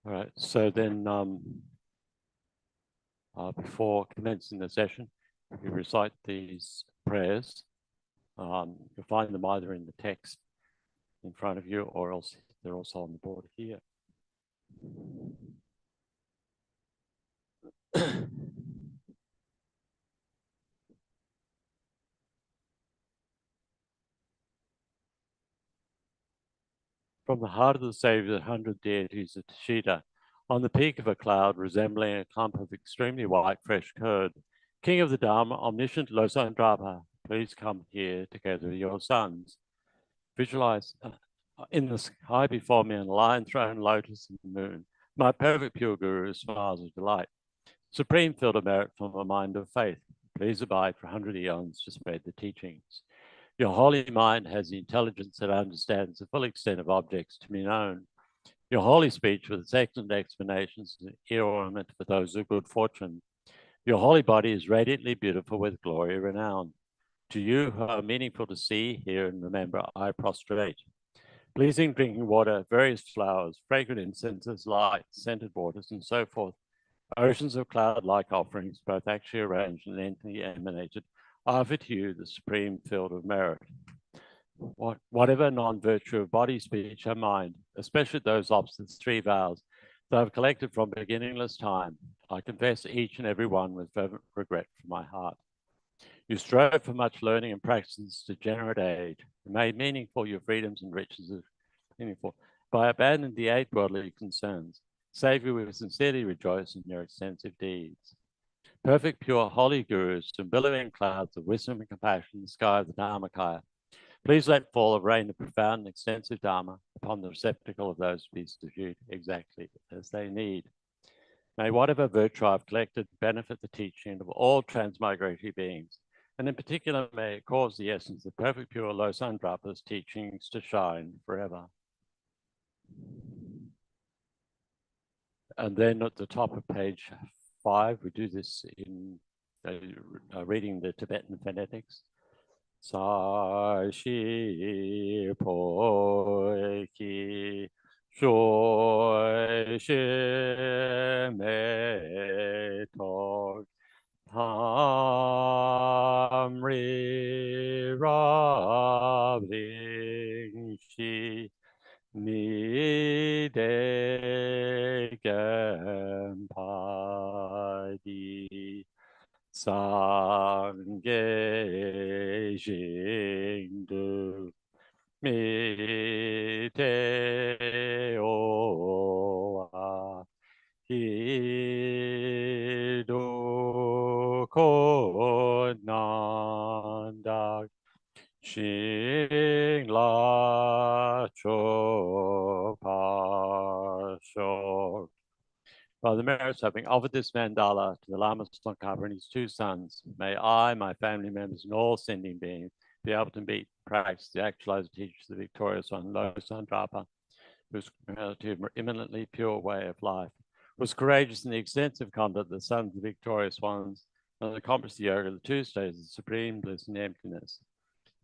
All right, so then before commencing the session, we recite these prayers. You'll find them either in the text in front of you or else they're also on the board here. From the heart of the Savior, 100 deities of Tashita, on the peak of a cloud resembling a clump of extremely white fresh curd, King of the Dharma, omniscient Losandrapa, please come here together with your sons. Visualize in the sky before me, on a lion throne, lotus, and the moon, my perfect pure guru smiles with delight. Supreme field of merit from a mind of faith, please abide for 100 eons to spread the teachings. Your holy mind has the intelligence that understands the full extent of objects to be known. Your holy speech with its excellent explanations is an ear ornament for those of good fortune. Your holy body is radiantly beautiful with glory renowned. To you who are meaningful to see, hear, and remember, I prostrate. Pleasing drinking water, various flowers, fragrant incenses, light, scented waters, and so forth. Oceans of cloud-like offerings, both actually arranged and ently emanated, offer to you the supreme field of merit. Whatever non-virtue of body, speech, and mind, especially those opposite three vows that I've collected from beginningless time, I confess each and every one with fervent regret from my heart. You strove for much learning and practice in this degenerate age, and made meaningful your freedoms and riches meaningful by abandoning the eight worldly concerns. Savior, we sincerely rejoice in your extensive deeds. Perfect, pure, holy gurus and billowing clouds of wisdom and compassion in the sky of the Dharmakaya, please let fall a rain of profound and extensive Dharma upon the receptacle of those pieces of you exactly as they need. May whatever virtue I've collected benefit the teaching of all transmigratory beings, and in particular may it cause the essence of perfect pure Losandrapa's teachings to shine forever. And then at the top of page 5, we do this in reading the Tibetan phonetics. Sa shi po ki shui shi me tok tam ri ra ring shi ni de gem pa di Sangye Jingdu Mi Te O Hidu Ko Nandak Shing La Cho Pa Shok. By the merits of having offered this mandala to the Lama Tsongkhapa and his two sons, may I, my family members, and all sending beings be able to meet, practice the actualized teachers of the victorious one, Losandrapa, whose relative eminently pure way of life was courageous in the extensive conduct of the sons of the victorious ones, and accomplished the yoga of the two stages of supreme bliss and emptiness.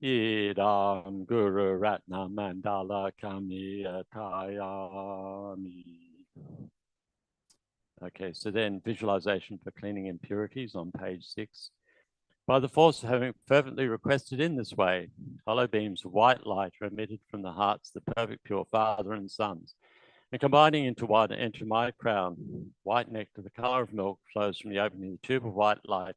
Idam Guru Ratna Mandala Kamiyatayami. Okay, so then visualization for cleaning impurities on page 6. By the force of having fervently requested in this way, hollow beams of white light are emitted from the hearts of the perfect pure Father and Sons, and combining into one enter my crown. White nectar, the color of milk, flows from the opening of the tube of white light,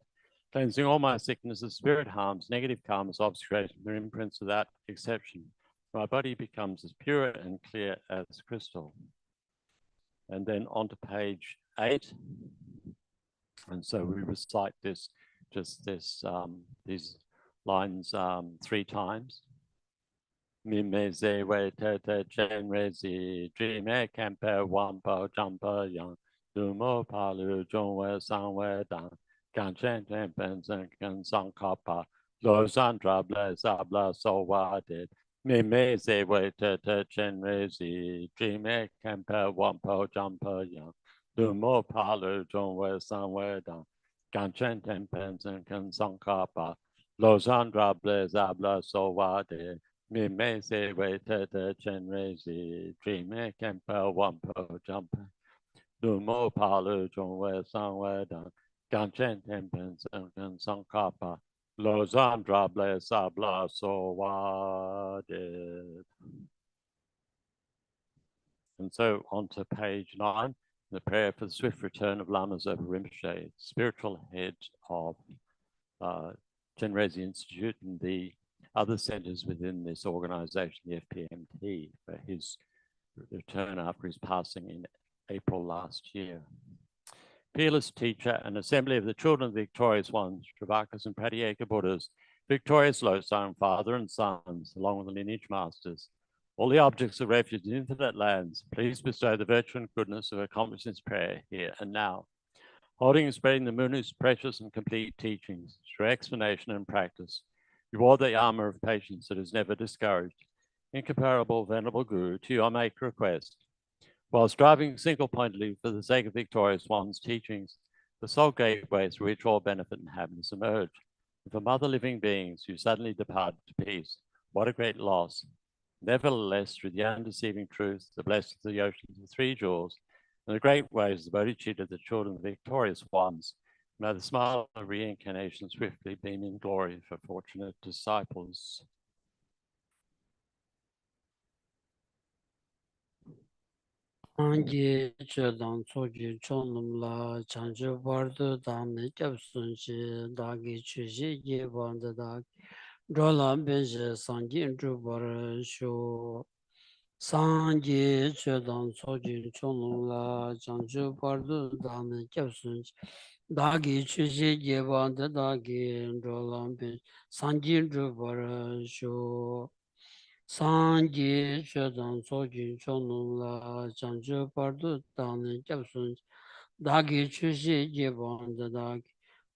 cleansing all my sicknesses, spirit harms, negative karmas, obscurating the imprints without exception. My body becomes as pure and clear as crystal. And then on to page 8. And so we recite this, these lines 3 times. Mimeze we te te chen rezi, dreame camper wampo jumper yang, dumo palu jongwe sangwe dang, gan chen chen benzen kan sang kapa, lo sandra bles abla so wa did. Mimeze we te te chen rezi, dreame camper wampo jumper yang, dumo palu jongwe sangwe dang, gan chen chen benzen kan sang kapa, lo sandra bles abla so wa did. Me me se we te te chen re zi, dream me camper wampo jumper. du mo pa lu zhong wei sang wei dang, gang chen ten pen sen gen sang ka pa, lo zan dra ble sa bla so wa did. And so on to page 9, the prayer for the swift return of lamas over Rinpoche, spiritual head of Chenrezig Institute and the other centers within this organization, the FPMT, for his return after his passing in April last year. Peerless teacher and assembly of the children of the victorious ones, Shravakas and Pratyeka Buddhas, victorious Losang father and sons, along with the lineage masters, all the objects of refuge in infinite lands, please bestow the virtue and goodness of accomplishing this prayer here and now. Holding and spreading the Munu's precious and complete teachings through explanation and practice, reward the armor of patience that is never discouraged. Incomparable Venerable Guru, to you I make request. While striving single-pointedly for the sake of victorious one's teachings, the sole gateway through which all benefit and happiness emerge. And for mother living beings who suddenly depart to peace, what a great loss. Nevertheless, through the undeceiving truth, the blessings of the oceans of three jewels, and the great waves of the bodhicitta, the children of the victorious ones, may the smile of reincarnation swiftly beam in glory for fortunate disciples. Angie Chodang Soji Chonumla Chanjo Bardo Dan Japsunji Dagi Chuji Yebanda Dag Drola Benje Sanjin Drubar Sho Sanji Chodang Soji Chonumla Chanjo Bardo Dan Japsunji Dagi Chuji Yebanda Dagi Drola Benje Sanjin Drubar Sho Sanji Chodang Soji Chonula Chanjo Pardu Dani Japsun Dagi Chushi Jebon Dagi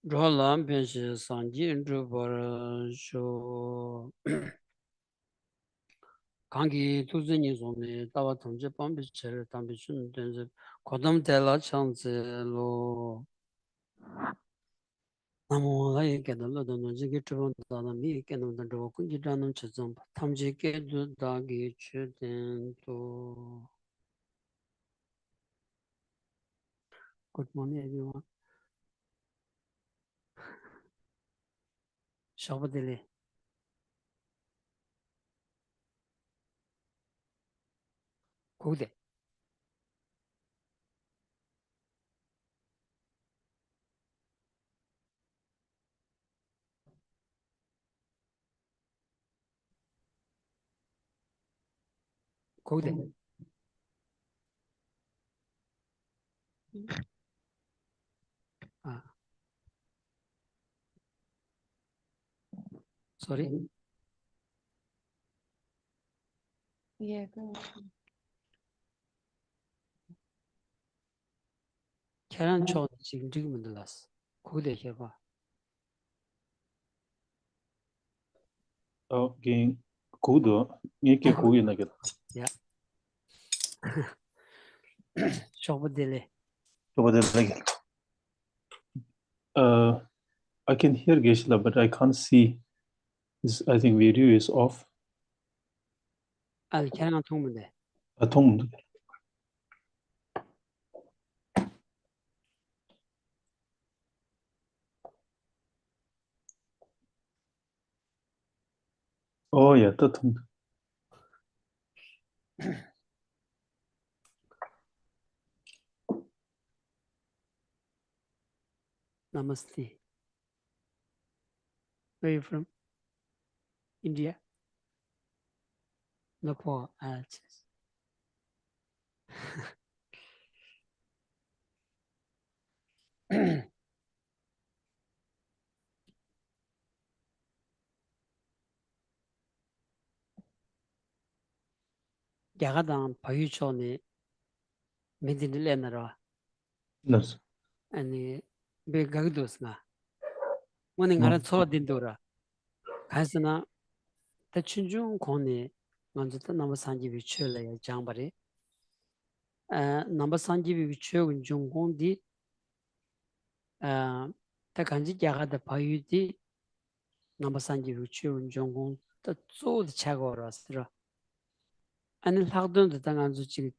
Rolam Penshi Sanji Drubar Sho Kangi Tuzini Zone Tawa Tamje Pambi Cher Tambi Chun Denze Kodam Tela Chanze Lo Namo Lai Kedalo Dono Jigi Trubon Dana Mi Kedam Dando Kunji Danam Chazam Tamji Kedu Dagi Chuden To. Good morning, everyone. Shabadele. Kode. Kode. Ah, sorry. Yeah, go. Karen Chon Ching Digmandalas. Kode Heba. Game Kudo, Yake Kuya Nugget. Yeah. Shabadele. I can hear Geshe, but I can't see. I think video is off. Al Karen Tumade. Atom. Oh yeah, Tatum. Namaste. Where are you from? India? Nepal. Yagadan Payuchoni Medinilena. Yes. And big Gagdusna. One in Arato Dindura. Hasana. The Chinjun Kone. Manjata Namasanji Vichule Jambari. Namasanji Vichu Jungondi. The Kanji Yaga the Payudi. Namasanji Vichu Jungon. The Zod Chagorastra. And it had done the Tanganzuchi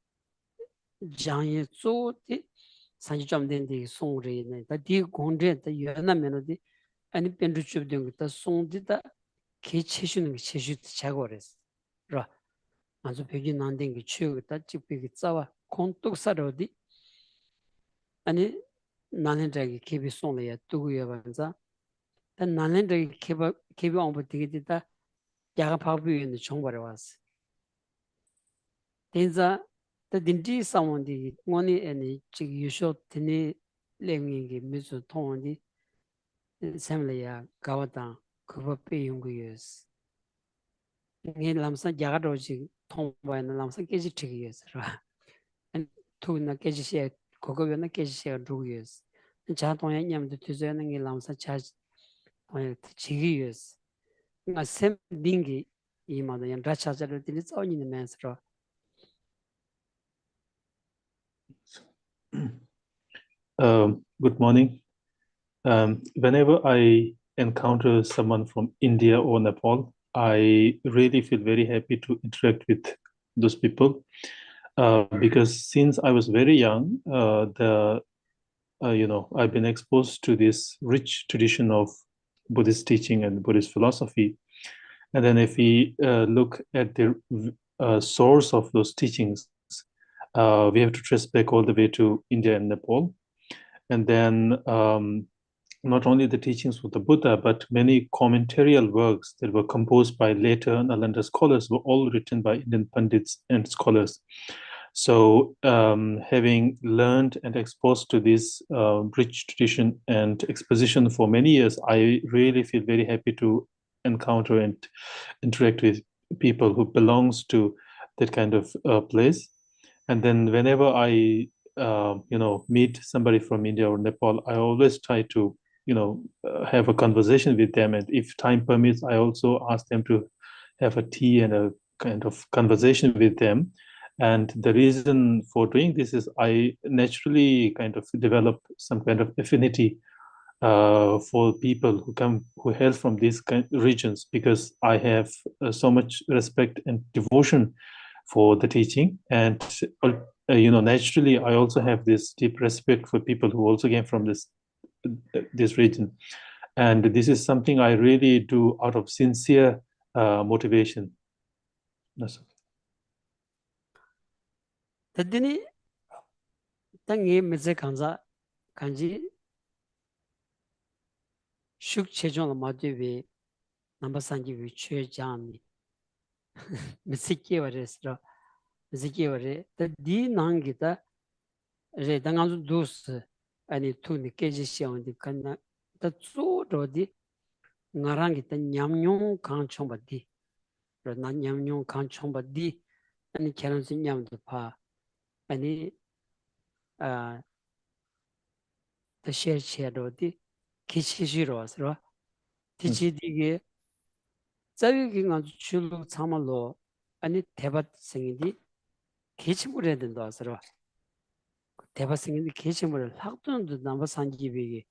장에 쪼디 산지점된데 송레네 다디 공제다 연나면어디 아니 벤주 줍된 것다 송디다 개체슈는 체슈 자고레스 라 아주 백이 난된 게 취우다 찍백이 짜와 콘톡사로디 아니 나는 저기 개비 송레야 두고야 반자 단 나는 저기 개비 왕부 되게 됐다 야가 파부인데 정발해 왔어 Tenza the dinti someone money and chick you shot tini leming misu tondi semlaya gawata kuba pay yung years. Ngay lamsa jagadoji tomba and lamsa keji trick years. And two na keji share coco na keji share 2 years. And chatong yam the tuzen and lamsa charge on chigi years. A sem dingy imada and rachaja till it's all in the man's raw. Good morning. Whenever I encounter someone from India or Nepal, I really feel very happy to interact with those people because since I was very young, I've been exposed to this rich tradition of Buddhist teaching and Buddhist philosophy. And then if we look at the source of those teachings, we have to trace back all the way to India and Nepal. And then not only the teachings of the Buddha, but many commentarial works that were composed by later Nalanda scholars were all written by Indian Pandits and scholars. So having learned and exposed to this rich tradition and exposition for many years, I really feel very happy to encounter and interact with people who belongs to that kind of place. And then whenever I meet somebody from India or Nepal, I always try to have a conversation with them, and if time permits, I also ask them to have a tea and a kind of conversation with them. And the reason for doing this is I naturally kind of develop some kind of affinity for people who hail from these regions, because I have so much respect and devotion for the teaching. And naturally I also have this deep respect for people who also came from this region. And this is something I really do out of sincere motivation. That's Tadini tangi meze kanji shuk chejong la madwe number sanji we chue jami miziki waresra miziki ware the di nangita re danganzu dus ani tuni keji xiang di kana the zu ro di ngarangi ta nyamnyong kang chongba di ro na nyamnyong kang chongba di ani keran sin nyam de pa ani the share ro di kichi ro asra tichi dige 자위기 아주 줄로 참말로 아니 대밭 생이디 개침을 해야 된다 하더라. 대밭 생이디 개침을 학도는도 남바 산지비기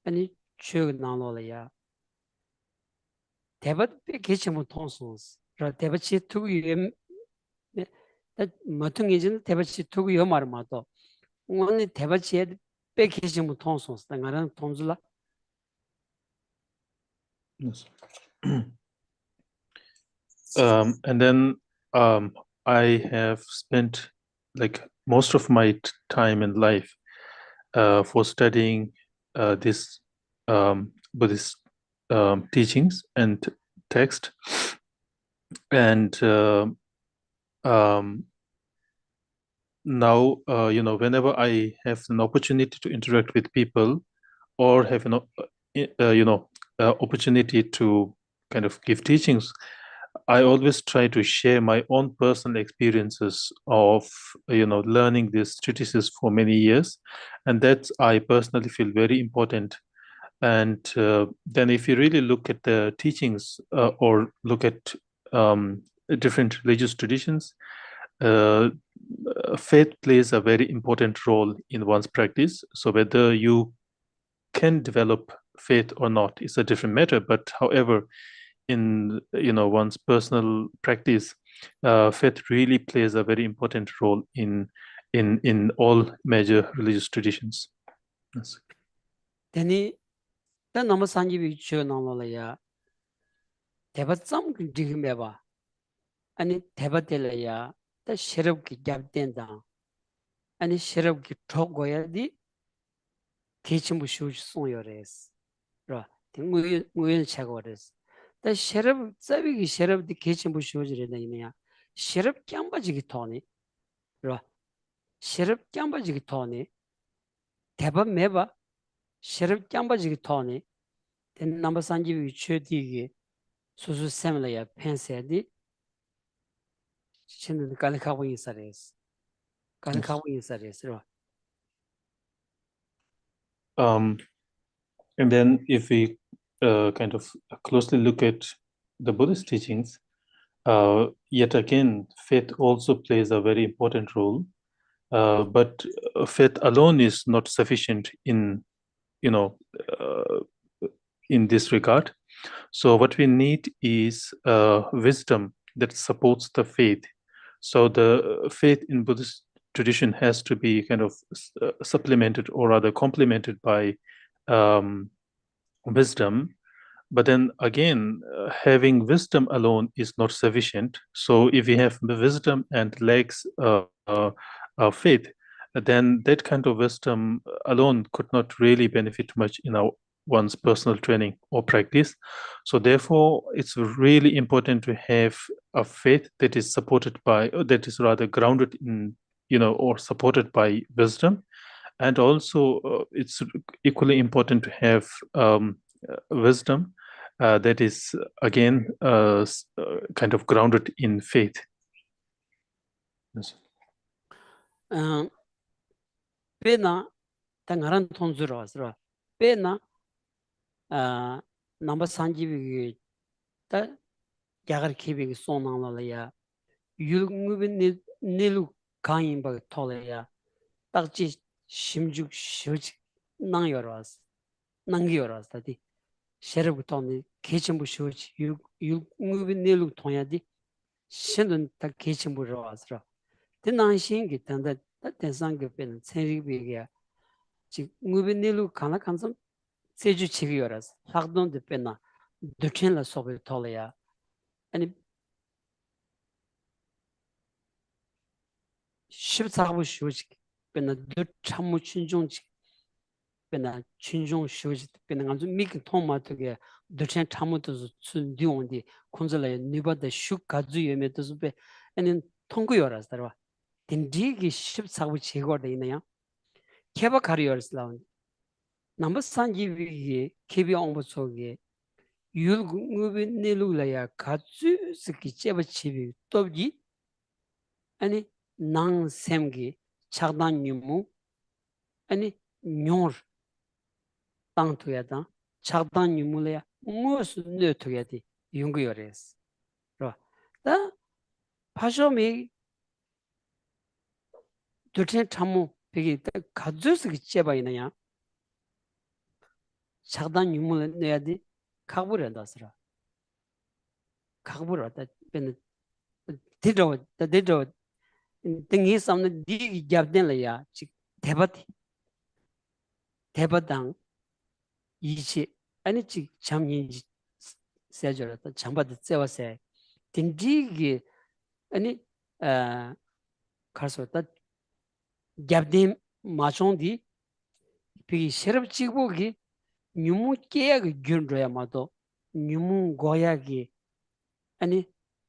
아니 추억 나눠라야 대밭 배 개침을 통송스. 그 대밭이 두고 다 마퉁이진 대밭이 두고 요 말마도 오늘 대밭이 배 개침을 통송스. 나는 통줄라. Yes. And then I have spent like most of my time in life for studying this Buddhist teachings and text. And now, whenever I have an opportunity to interact with people or have an opportunity to kind of give teachings, I always try to share my own personal experiences of learning these treatises for many years, and that I personally feel very important. And then if you really look at the teachings or look at different religious traditions, faith plays a very important role in one's practice. So whether you can develop faith or not is a different matter, but however, in one's personal practice, faith really plays a very important role in in all major religious traditions. Yes. Then the number sanji chu nangolaya. Debat some digmeba. And debatelaya the sheriff ki gabden down. And sheriff ki talk goya di kitchen bushu song yores. Ra, muyen chagores. The sheriff sabi sheriff the kitchen bushu redaya. Sheriff kyambaji ki tony. Ra, sheriff kyambaji ki tony. Debat meba. Sheriff kyambaji ki tony. Then number sanji chu digi. Susu semlaya pensedi. Şimdi kalikabu insares. Kalikabu insares. Ra. And then if we kind of closely look at the Buddhist teachings, yet again, faith also plays a very important role. But faith alone is not sufficient in, in this regard. So what we need is wisdom that supports the faith. So the faith in Buddhist tradition has to be kind of supplemented or rather complemented by wisdom. But then again, having wisdom alone is not sufficient. So if we have wisdom and lacks faith, then that kind of wisdom alone could not really benefit much in one's personal training or practice. So therefore, it's really important to have a faith that is supported by, that is rather grounded in, or supported by wisdom. And also, it's equally important to have wisdom that is again kind of grounded in faith. Yes. Pena tangaran tonzuro asra. Pena number sanji ta yagar kibi sonangla ya. Yulngubin nilu kain bag tolaya. Takji shimjuk shuj nang yoras. Nang yoras tadi. Sheriff toni kitchen shuj yulngubin nilu tonyadi. Shindun ta kitchen asra. Then 신기 단다 대상게 pen 생리비게 지 무빈닐로 가나 간섬 세주 치기요라서 학동데 펜나 드첸라 소베 톨이야 아니 14부 쇼지 펜나 드 참무 춘종지 펜나 춘종 쇼지 펜나 간좀 미기 통마트게 드첸 참무도 순디온디 콘절에 니바데 슈 가주 예메도 배 아니 통구요라서 딘디기 14부 제거돼 있네요. 케바 카리어스 라운 넘버 산지비 케비 옹부 속에 율구비 내루라야 가츠 스키 제바 치비 또지 아니 낭 셈기 차단 유무 아니 뇨르 땅투야다 차단 유무래야 무슨 뇌투야디 용구요레스 다 파쇼미 두체 참무 되게 가주스기 제바 있느냐 차단 유물을 내야 돼 각부를 한다스라 각부를 하다 ben 대저 등이 삼는 디 잡된래야 대바당 이치 아니 지 잠이 세저다 잠바드 세워세 딘디기 아니 가서다 잡된 마촌디 비 셔럽 찍고기 뉴무 깨야기 균로야 마도 뉴무 고야기 아니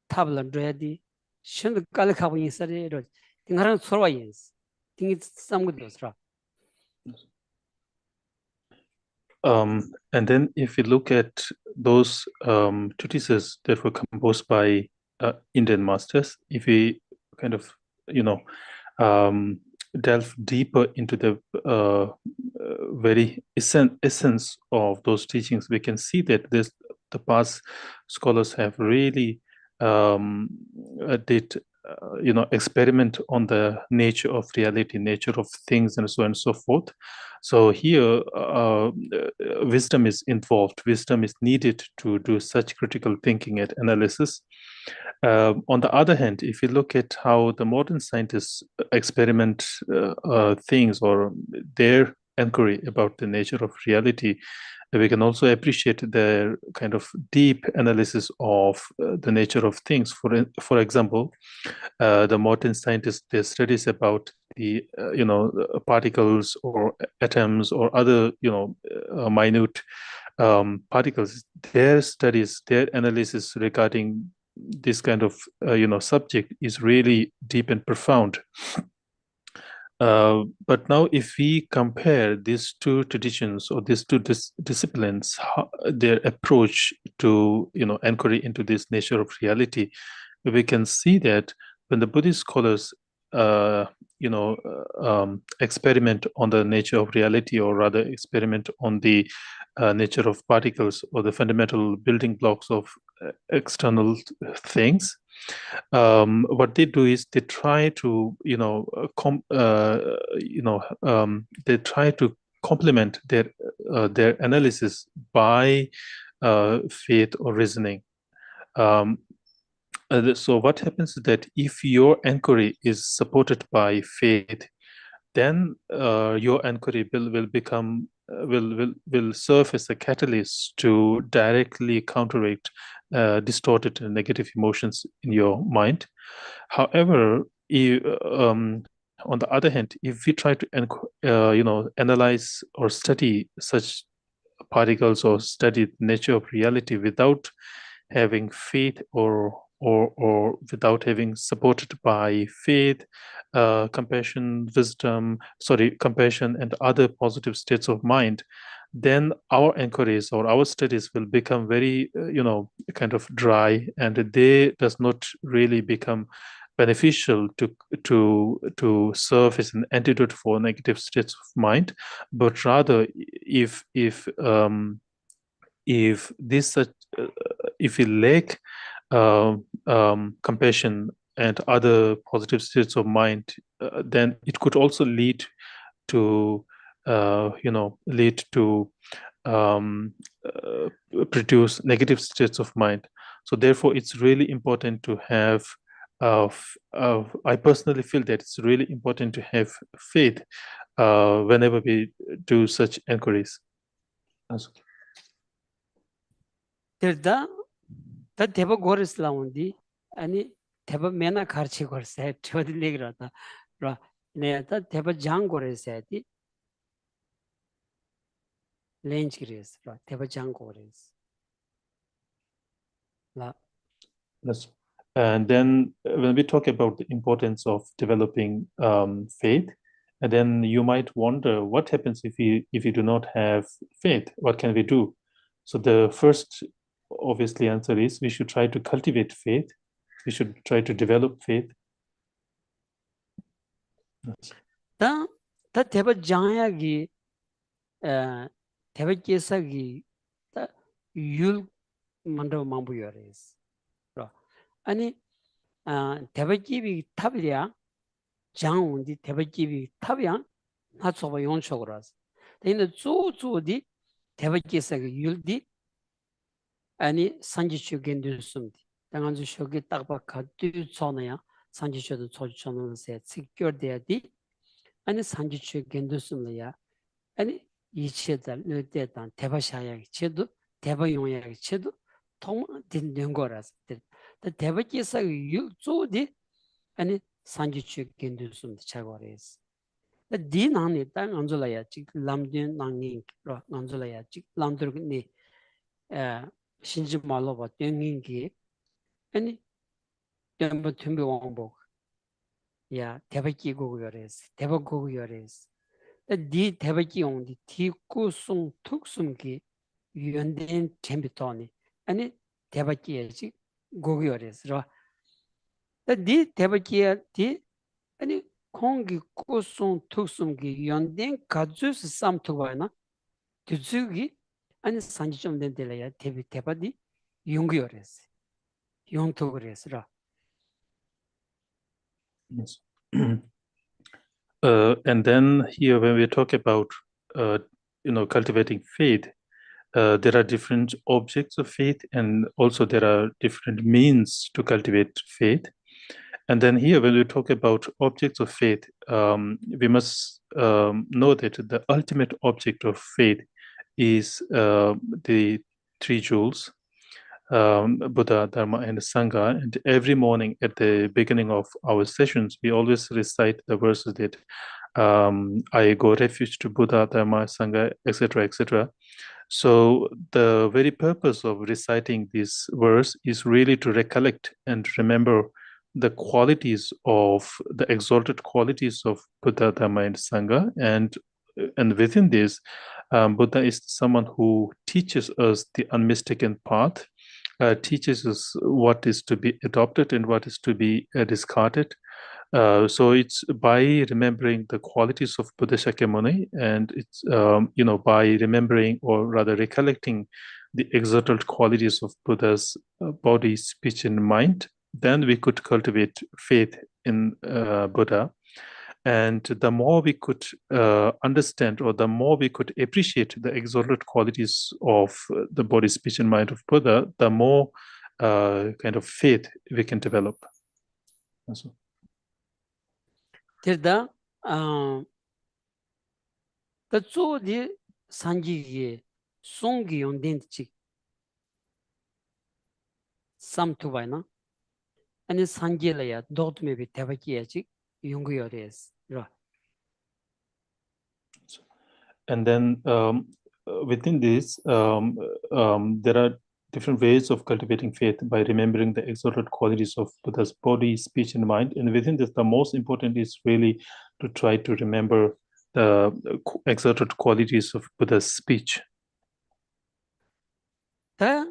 타블런드야디 신도 깔카고 인사리로 딩하랑 서와인스 딩이 삼고도스라. And then if we look at those treatises that were composed by Indian masters, if we kind of delve deeper into the very essence of those teachings, we can see that the past scholars have really did experiment on the nature of reality, nature of things, and so on and so forth. So here, wisdom is involved. Wisdom is needed to do such critical thinking and analysis. On the other hand, if you look at how the modern scientists experiment things or their inquiry about the nature of reality, we can also appreciate their kind of deep analysis of the nature of things. For example, the modern scientists, their studies about the particles or atoms or other minute particles, their studies, their analysis regarding this kind of subject is really deep and profound. But now, if we compare these two traditions or these two disciplines, their approach to inquiry into this nature of reality, we can see that when the Buddhist scholars experiment on the nature of reality, or rather experiment on the nature of particles or the fundamental building blocks of external things, what they do is they try to they try to complement their analysis by faith or reasoning. So what happens is that if your inquiry is supported by faith, then your inquiry will become will serve as a catalyst to directly counteract distorted and negative emotions in your mind. However, on the other hand, if we try to analyze or study such particles or study the nature of reality without having faith or without having supported by faith, compassion and other positive states of mind, then our inquiries or our studies will become very kind of dry, and they does not really become beneficial to serve as an antidote for negative states of mind, but rather if this if we lack compassion and other positive states of mind, then it could also lead to produce negative states of mind. So therefore, it's really important to have. I personally feel that it's really important to have faith whenever we do such inquiries. 들다 다 대박 고르스 라운디 아니 대박 메나 가르치 고르세 저들 얘기라다 라 내가 대박 장 고르세디 렌즈 그레스 라 대박 장 고르스 라 Yes. And then when we talk about the importance of developing faith, and then you might wonder what happens if you do not have faith, what can we do? So the first obviously answer is we should try to cultivate faith. We should try to develop faith. 다 대박 장야기 대박 계사기 율 만도 망부여레스 아니 대박집이 탑이야 장운디 대박집이 탑이야 나서봐 용적으로서 근데 조조디 대박계사기 율디 아니 산지축겐들숨디 당한주 쇼기 딱박가 뒤쳐나야 산지쇼도 조주쳐는세 직결돼야디 아니 산지축겐들숨이야 아니 이치에달 너때단 대바샤야기 체도 대바용야기 체도 통된 거라서 대바계사기 율조디 아니 산지축겐들숨디 차고레스 디나니 땅 안줄라야 직 람든 낭인 안줄라야 직 람들니 신지 말로 봐 땡긴기 아니 템버 템버 왕복 야 대박기 고고여레스 대박 고고여레스 디 대박기 온디 티쿠숭 툭숨기 유연된 템비토니 아니 대박기야지 고고여레스라 디 대박기야 디 아니 공기 꾸숭 툭숨기 연된 가주스 쌈투바나 뒤주기 아니 산지 좀 된들래야 대바디 용기어레스 용토그레스라 Yes. And then here, when we talk about cultivating faith, there are different objects of faith, and also there are different means to cultivate faith. And then here, when we talk about objects of faith, we must know that the ultimate object of faith is the three jewels, Buddha, Dharma, and Sangha. And every morning at the beginning of our sessions, we always recite the verses that I go refuge to Buddha, Dharma, Sangha, etc., etc. So the very purpose of reciting this verse is really to recollect and remember the qualities of the exalted qualities of Buddha, Dharma, and Sangha, and within this, Buddha is someone who teaches us the unmistaken path, teaches us what is to be adopted and what is to be discarded. So it's by remembering the qualities of Buddha Shakyamuni, and it's by remembering, or rather recollecting, the exalted qualities of Buddha's body, speech, and mind, then we could cultivate faith in Buddha. And the more we could understand, or the more we could appreciate the exalted qualities of the body, speech, and mind of Buddha, the more kind of faith we can develop. So. Tirda, the two the Sanji Songi on Dentchik some to Vina, and the Sanjilaya, dot maybe Tavakiachik, Yunguyores. And then within this, there are different ways of cultivating faith by remembering the exalted qualities of Buddha's body, speech, and mind. And within this, the most important is really to try to remember the exalted qualities of Buddha's speech. The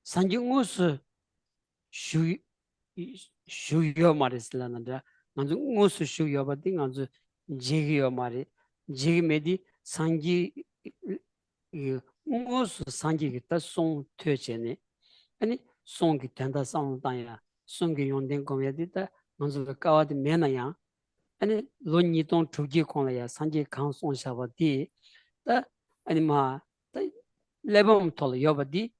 Sanjungus Shuyo Marislanda, Nanjungus Shuyo, but thing on the Jigio Mari, Jigmedi, Sanji Mus Sanji, the song Turchene, and song tender sound Daya, Songi on den Comedita, Nanzu Kawa de Menaya, and Loni don't to give Konaya, Sanji counts on Shavati, the anima, the Lebum Tol Yobadi.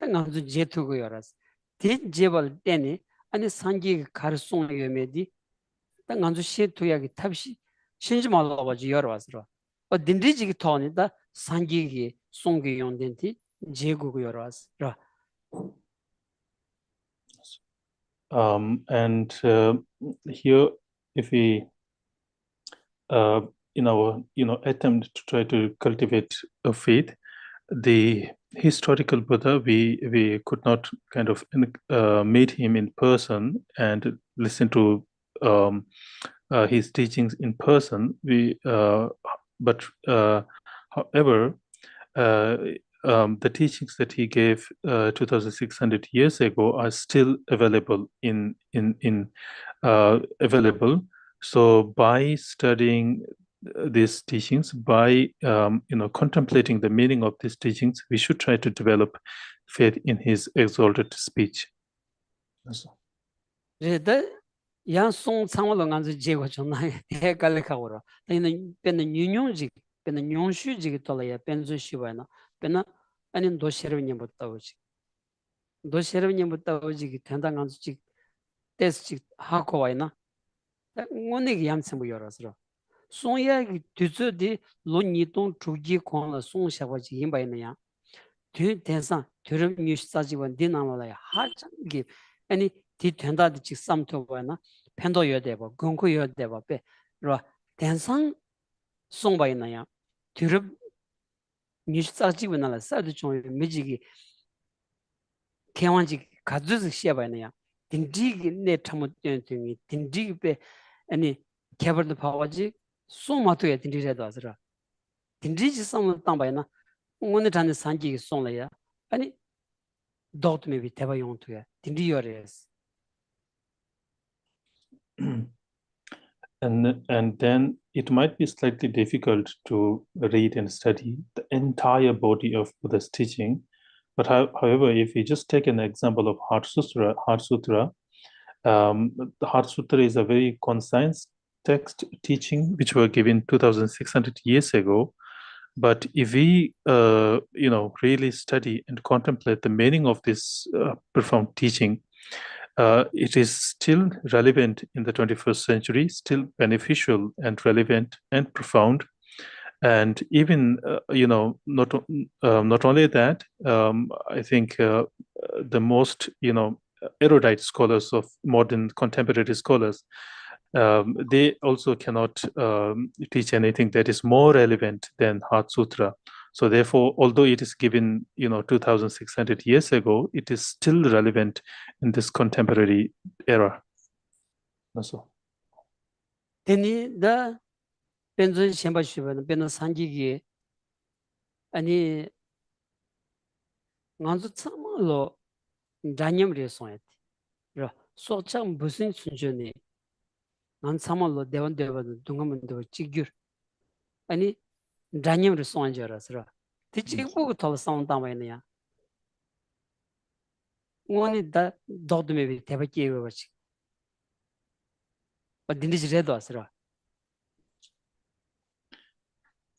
Nanzu Jetu Goras. Did Jebal Denny and the Sanji Carson Yomedi, the Nanzu Shet to Yagi Tabshi, Shinjmal of Yorasra. But Dindriji Tony, the Sanji Songi on Denti, Jego Yoras. And here, if we in our attempt to try to cultivate a faith, the historical Buddha, we could not kind of meet him in person and listen to his teachings in person. However, the teachings that he gave 2,600 years ago are still available available. So by studying these teachings, by contemplating the meaning of these teachings, we should try to develop faith in his exalted speech. Yang song Sangalong and the Jego Chonai, Hekalekawara, then Ben Nyunjik, Ben Nyonshu Jigitolaya, Benzo Shivana, Bena, and in Doshervin Butauji. Doshervin Butauji, Tendanganjik, Desjik, Hakoina, one Yamsam Yorasra. Sonya Tuzu de Loniton Truji Kona Song Shavaji Himbaina. Tu Tensan, Turum Nusajivan Dinamala, Hart give any Tenda the Chisam to Vana, Pendo Yodeva, Gonko Yodeva, Ra Tensan Song by Naya, Turum Nusajivanala, Sadchon, Mijigi, Kawanji, Kazuzi Shabanaya, Tindig Netamut, Tindig any covered the Pawaji, so much at Tindidazra. Tindij some Tambaina, one time the Sanji Sonlaya, and dot maybe Tevayon to it, Tindiores. And then it might be slightly difficult to read and study the entire body of Buddha's teaching. But however, if we just take an example of Heart Sutra, The Heart Sutra is a very concise text teaching which were given 2,600 years ago. But if we, really study and contemplate the meaning of this profound teaching, it is still relevant in the 21st century, still beneficial and relevant and profound. And even, not only that, I think the most, erudite scholars of modern contemporary scholars, they also cannot teach anything that is more relevant than Heart Sutra. So therefore, although it is given, 2,600 years ago, it is still relevant in this contemporary era. Also. Teni da benzo shenpa shubha benzo sanji gi ani nganzo tsama lo danyam re sonyat. Ra sochang busin sunjo ni ngan tsama lo dewan dungaman dewa chigyur. Ani danyam re sonja ra sira. Ti chigbu tola samang tangwa ya. Ngoni da dogdo mebi teba kiyewa wachik. Ba dindish redo asira.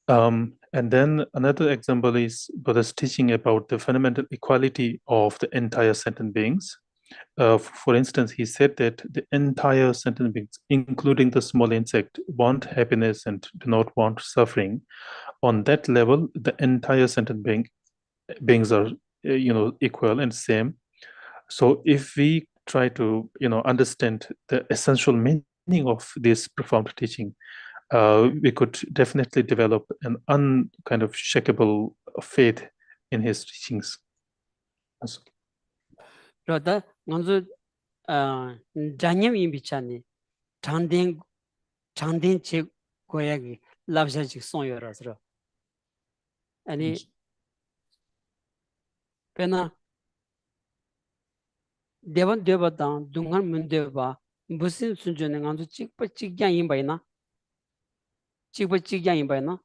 And then another example is Buddha's teaching about the fundamental equality of the entire sentient beings. For instance, he said that the entire sentient beings, including the small insect, want happiness and do not want suffering. On that level, the entire sentient beings are, equal and same. So if we try to, understand the essential meaning of this profound teaching, we could definitely develop an kind of shakable faith in his teachings. Rada nganzo danyam imbichani chanden che goyagi labsha chik sonyo rasra. Ani pena devan deba dang dungan mundeba busin sunjone nganzo chikpa chikyan imbayna. Chikpa chikyan imbayna.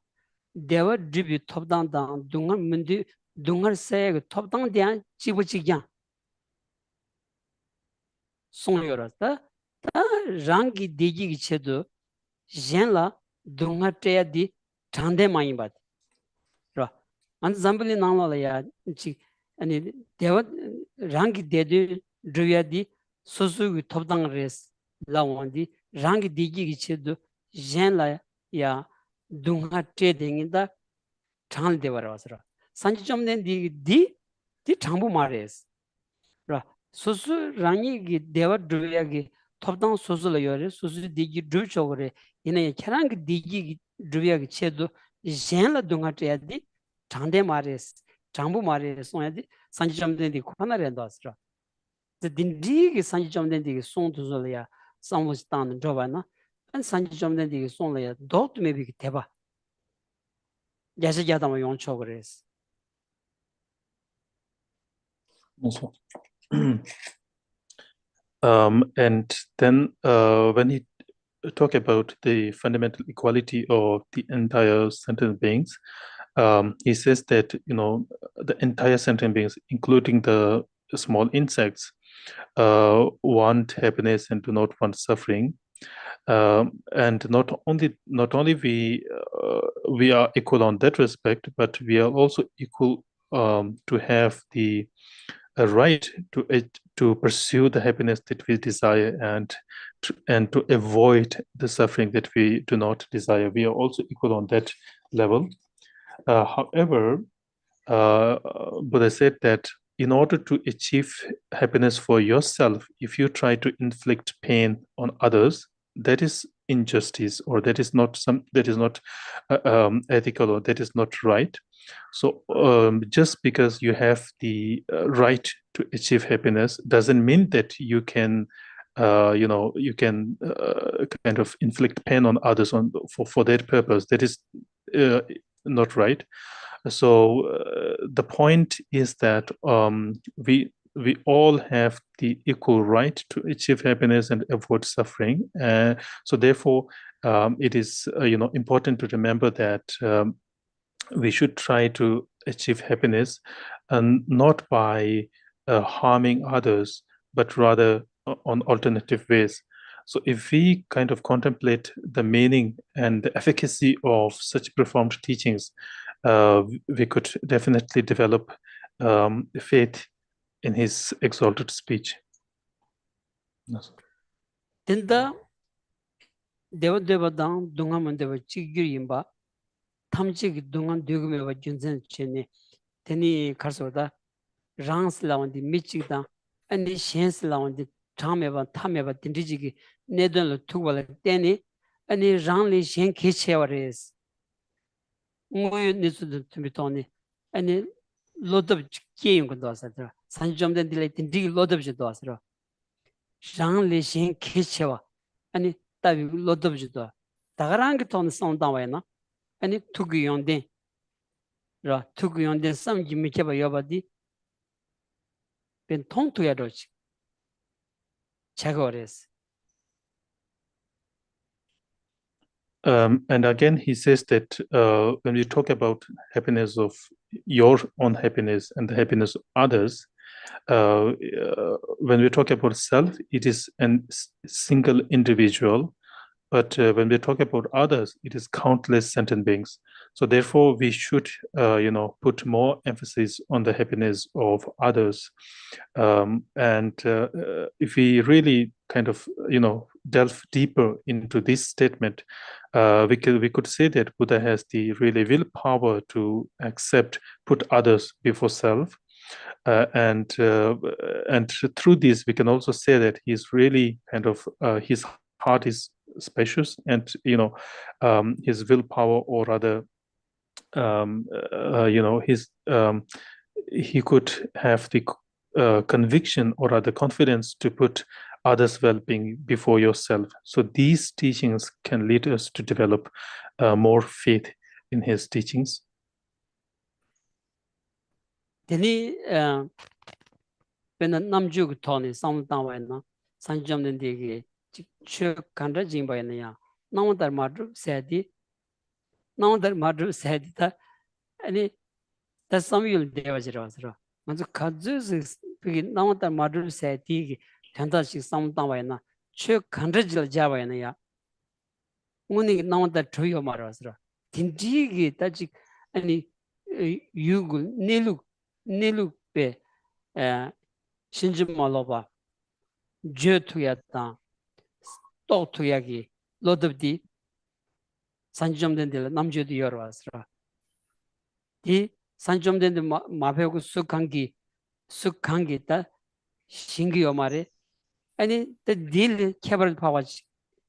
Deva dribi topdang dang dungan mundi dungan sayag topdang diyan chikpa chikyan. Sonyo rasra. Ta rangi degi ki chedu jenla dunga treya di chande ma imbat. Ra. An zambali nangla la ya chik ani dewa rangi dedu driya di susu ki topdang res la wandi rangi degi ki chedu jenla ya dunga treya dengi da chang dewa rasra. Sanji chomden di changbu ma res. Ra. Susu rangi ki dewa driya ki topdang susu la yore, susu digi dhruv chogore, ina kyarangi digi dhruvyagi chedu, jenla dunga chayadi, changde mares, changbu mares, sonyadi, sanji chamden di kupana rendo asra. Dindigi sanji chamden di song tuzo la ya, samvusi tang dhruva na, an sanji chamden di song la ya, doktu mebi ki teba. Yasha yadama yon chogores. And then when he talk about the fundamental equality of the entire sentient beings, he says that the entire sentient beings, including the small insects, want happiness and do not want suffering. And not only we are equal on that respect, but we are also equal to have the right to pursue the happiness that we desire and to avoid the suffering that we do not desire. We are also equal on that level. However, Buddha said that in order to achieve happiness for yourself, if you try to inflict pain on others, that is injustice, or that is not ethical, or that is not right. So just because you have the right to achieve happiness doesn't mean that you can kind of inflict pain on others for that purpose. That is not right. So the point is that we all have the equal right to achieve happiness and avoid suffering. So therefore, it is important to remember that we should try to achieve happiness, and not by harming others, but rather on alternative ways. So if we kind of contemplate the meaning and the efficacy of such profound teachings, we could definitely develop faith in his exalted speech. Yes. 된다 대바대바당 동하면대바 지기임바 탐지기 동안 되고메바 준전 전에 되니 가서다 랑슬라운디 미치다 아니 셴슬라운디 참에바 탐에바 딘디지기 내던로 투발을 때니 아니 랑리 셴 개체와레스 뭐에 니스도 투미토니 아니 로드 게임 것도 왔어요. 산점된 딜레이 딘디 로드브지도 왔어요. 랑리 셴 개체와 아니 따비 로드브지도 다가랑 게 돈 상담와이나 아니 투기용데 라 투기용데 삼기 미켜봐 여바디 벤 통투야로지 자거레스. And again, he says that when we talk about happiness of your own happiness and the happiness of others, when we talk about self, it is a single individual. But when we talk about others, it is countless sentient beings. So therefore, we should, put more emphasis on the happiness of others. And if we really kind of, delve deeper into this statement, we could say that Buddha has the really willpower to put others before self. And through this, we can also say that he's really kind of, his heart is spacious, and his willpower, or rather he could have the conviction, or rather confidence, to put others' well-being before yourself. So these teachings can lead us to develop more faith in his teachings. 되니 when 남주 토니 상담와이나 산점된 데게 쭉 간다 진바이나야 나온다 마드 세디 다 아니 다 섬유를 대화지라서 먼저 가즈스 그게 나온다 마드 세디 단다식 상담와이나 쭉 간다질 잡아야나야 오늘 나온다 조여 말아서 딘지기 다지 아니 유글 닐룩베 신심말로바 제투야다 또투야기 로드디 산점된 데 남주도 열어왔으라 이 산점된 데 마배고 숙한기 있다 신기요 말에 아니 딜 캐버를 파와지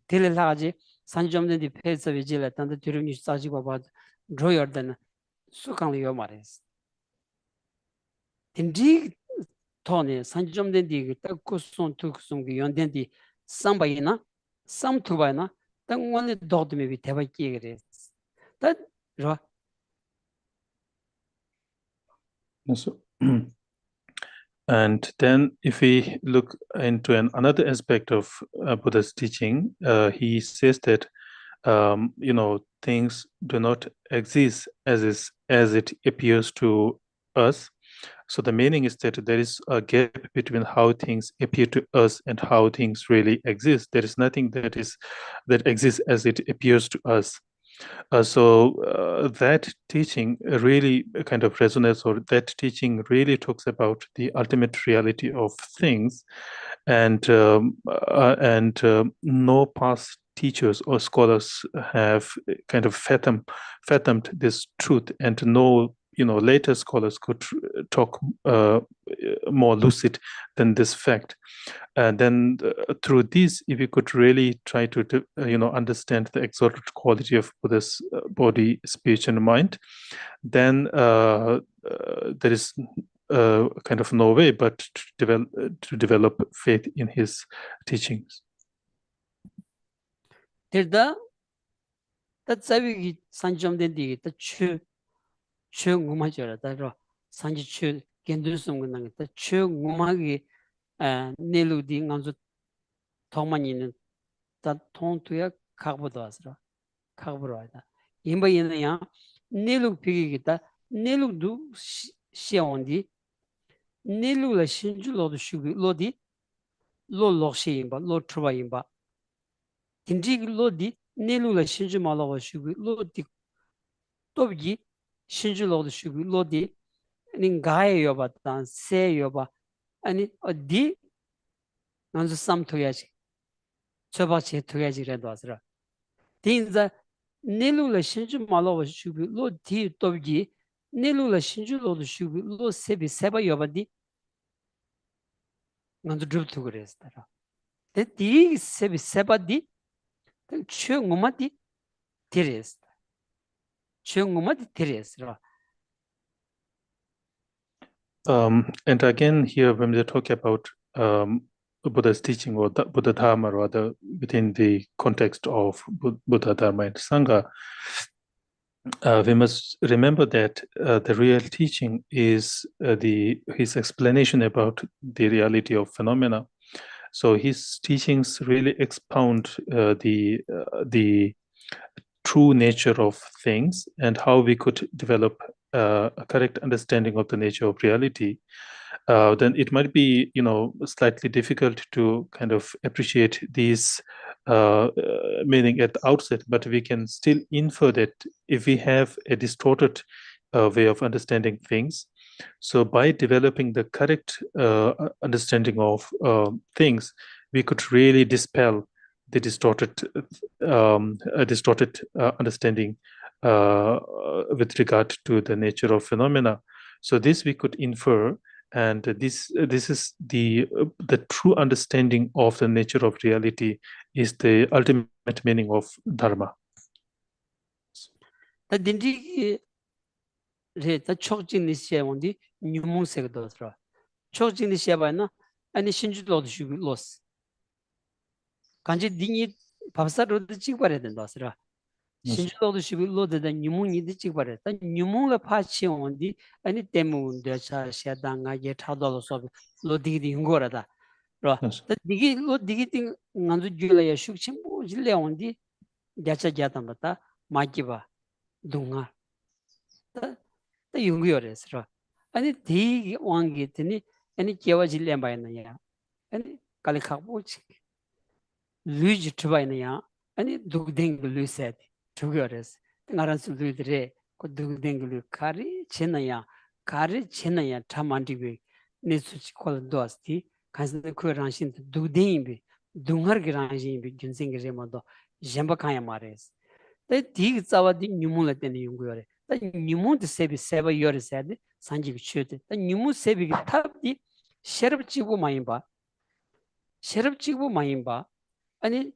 딜을 하지 산점된 데 페이스 위지를 단다 드림이 싸지고 봐 드로여든 숙한리요 말에스 딘지 토네 산점된 데 딱고손 tuk송기 연된디 삼바이나 삼투바이나 땅원에 도드메비 대바끼 그래 다 로 And then if we look into another aspect of Buddha's teaching, he says that things do not exist as it appears to us. So the meaning is that there is a gap between how things appear to us and how things really exist. There is nothing that exists as it appears to us. So that teaching really kind of resonates, or that teaching really talks about the ultimate reality of things, and no past teachers or scholars have kind of fathomed this truth, and no later scholars could talk more lucid than this fact. And then through this, if we could really try to understand the exalted quality of Buddha's body, speech, and mind, then there is kind of no way but to develop faith in his teachings. 들다 따사비기 산점된 데 최고마저라다로 산지 견들성근당다 최고마기 넬루디 간주 도만이는 다 통투야 각보도하스라 각보로하다 임바이는야 넬루 비기기다 넬루도 시온디 넬루라 신줄로도 슈기 로디 lo lokshi yinba, lo truba yinba. Tindri lo di nelu la shinju malo wa shugu, lo di tobgi shinju lo shugu, lo di ngaya yoba tan, se yoba, ani di nanzu sam tuyaji, choba che tuyaji redo asra. Tinza nelu la shinju malo wa shugu, lo di tobgi nelu la shinju lo shugu, lo sebi seba yoba di nanzu drup tukures tara. Di sebi seba di chö nguma di tires. Chö nguma di tires ra. And again, here when we talk about Buddha's teaching or Buddha Dharma, rather within the context of Buddha Dharma and Sangha, we must remember that the real teaching is his explanation about the reality of phenomena. So his teachings really expound the true nature of things and how we could develop a correct understanding of the nature of reality. Then it might be, slightly difficult to kind of appreciate these meaning at the outset, but we can still infer that if we have a distorted way of understanding things, so by developing the correct understanding of things, we could really dispel the distorted understanding with regard to the nature of phenomena. So this we could infer, and this is the true understanding of the nature of reality is the ultimate meaning of dharma. 다 딘디 다 촉진이 시험인데 뉴문색도 들어. 촉진이 시험은 아니 신주도 주고 로스. 간지 딩이 밥사로도 찍어야 된다스라. 신주도 주고 로드다 뉴문이도 찍어야 돼. 뉴문가 파치 온디 아니 때문에 샤샤당가 예타도로서 로디디 응거라다. 로. 디기 로디기 띵난주 줄래야 숙침 질래 온디 야차자담다 마기바 동아. 다 용기어레스라. 아니 디 왕기더니 아니 개와 질래 바이나야. 아니 칼리카보치 루지 트바이나야. 아니 두댕글 루셋 두겨레스. 나란스 루드레 고 두댕글 카리 체나야. 카리 체나야 타만디베 네수치 콜도스티 간스네 쿠란신 두댕비 둥허르기 란신비 균생게 제모도 젬바카야 마레스. 디 자와디 뉴물레테니 용고요레. 뉴문 세비 세바 요르 세데 산지 비추데 뉴문 세비 탑디 셔럽 치고 마인바 아니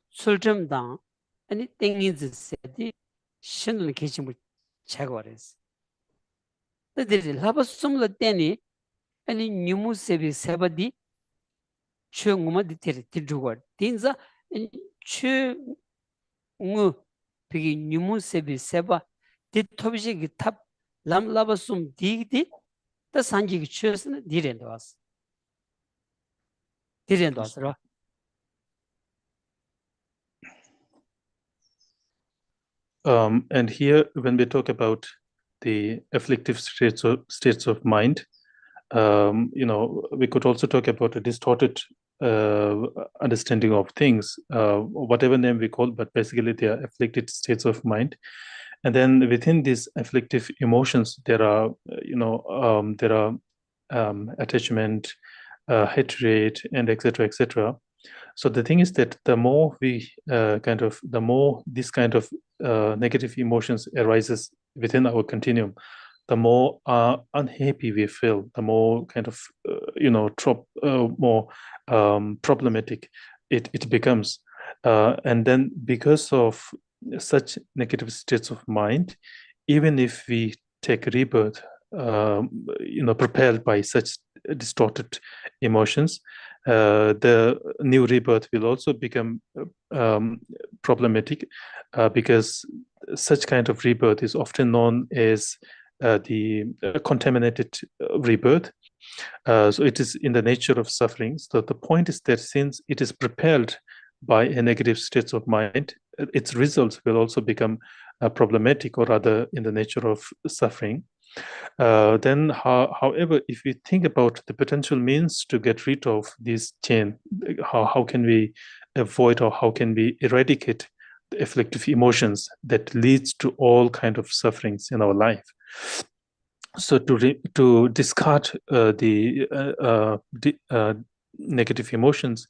술점당 아니 땡인즈 세디 신을 계시물 제거레스 데디 라바 숨을 때니 아니 뉴문 세비 세바디 추응마 디테리 디두거 딘자 추응우 비기 뉴문 세비 세바 디 토비지 탑 람라바숨 디디 다 산지 추스는 디렌도스 디렌도스로 And here when we talk about the afflictive states of mind, we could also talk about a distorted understanding of things, whatever name we call, but basically they are afflicted states of mind. And then within these afflictive emotions, there are, attachment, hatred, and etc., etc. So the thing is that the more we the more this kind of negative emotions arises within our continuum, the more unhappy we feel, the more kind of, more problematic it becomes. And then because of such negative states of mind, even if we take rebirth, propelled by such distorted emotions, the new rebirth will also become problematic, because such kind of rebirth is often known as the contaminated rebirth. So it is in the nature of suffering. So the point is that since it is propelled by a negative states of mind, its results will also become problematic, or rather in the nature of suffering. However, if we think about the potential means to get rid of this chain, how can we avoid or how can we eradicate the afflictive emotions that leads to all kind of sufferings in our life? So to discard the negative emotions,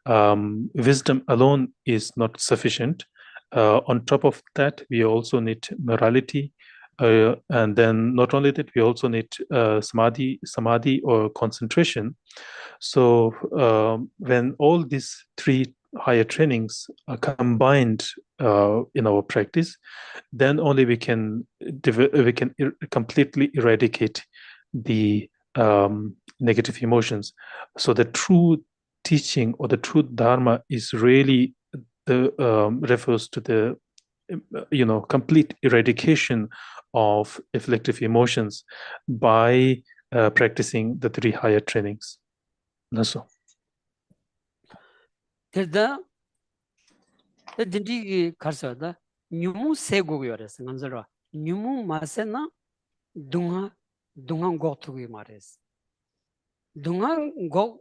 wisdom alone is not sufficient. On top of that, we also need morality, and then not only that, we also need samadhi or concentration. So when all these three higher trainings are combined in our practice, then only we can completely eradicate the negative emotions. So the true teaching or the true dharma is really refers to the complete eradication of afflictive emotions by practicing the three higher trainings. That's all. Terda dinti karsada nyumu segu yores nganzara nyumu masena dunga gotu mares dunga go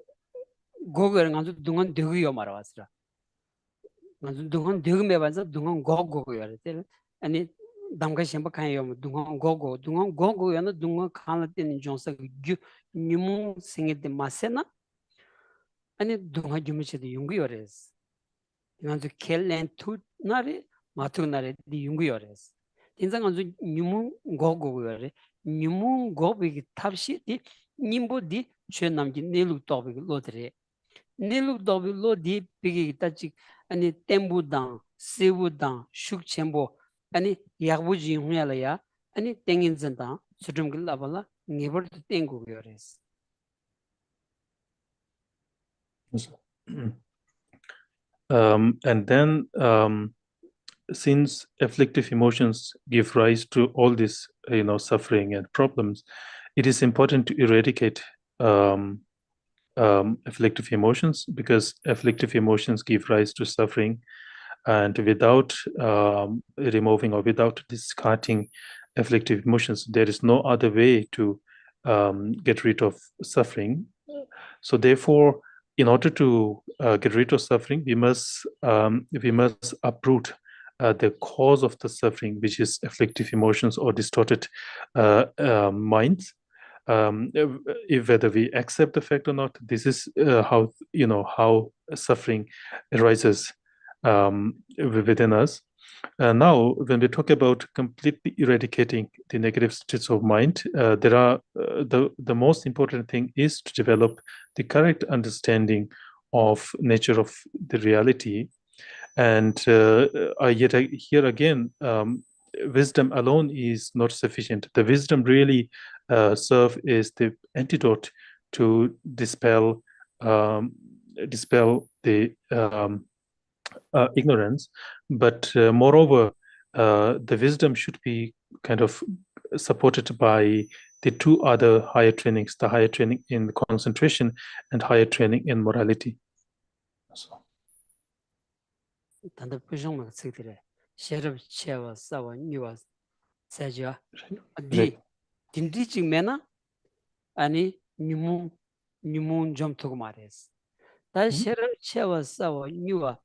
nganzu dunga degu yo marawasra nganzu dunga degu me banza dunga go yore tel ani damga shemba kan yo dunga go yana dunga khala tin jonsa gyu nyumu singede masena ani dunga jumiche de yungu yores nganzu 켈렌 투 나리 마투 나리 디 융구 요레스 인상 nganzu nyumu go yore nyumu go bi 탑시 디 님보 디 최남기 내루 도비 로드레 내루 도비 로디 비기 따지 아니 템부당 세부당 슈크쳔보 아니 야부지 hum야라야 아니 땡인전다 수dum글 라발라 네버 땡고 요레스 And then, since afflictive emotions give rise to all this, suffering and problems, it is important to eradicate afflictive emotions, because afflictive emotions give rise to suffering, and without removing or without discarding afflictive emotions, there is no other way to get rid of suffering. So therefore, in order to get rid of suffering, we must uproot the cause of the suffering, which is afflictive emotions or distorted minds. Whether we accept the fact or not, this is how suffering arises within us. Now, when we talk about completely eradicating the negative states of mind, there are the most important thing is to develop the correct understanding of nature of the reality. And yet here again, wisdom alone is not sufficient. The wisdom really serve as the antidote to dispel the ignorance, but moreover, the wisdom should be kind of supported by the two other higher trainings, the higher training in concentration and higher training in morality. So. 단다 부정만 쓰기래 셰럽 체와 싸와 니와 세죠 디 딘디직 메나 아니 뉴문 좀 두고 말했어 다 셰럽 체와 싸와 니와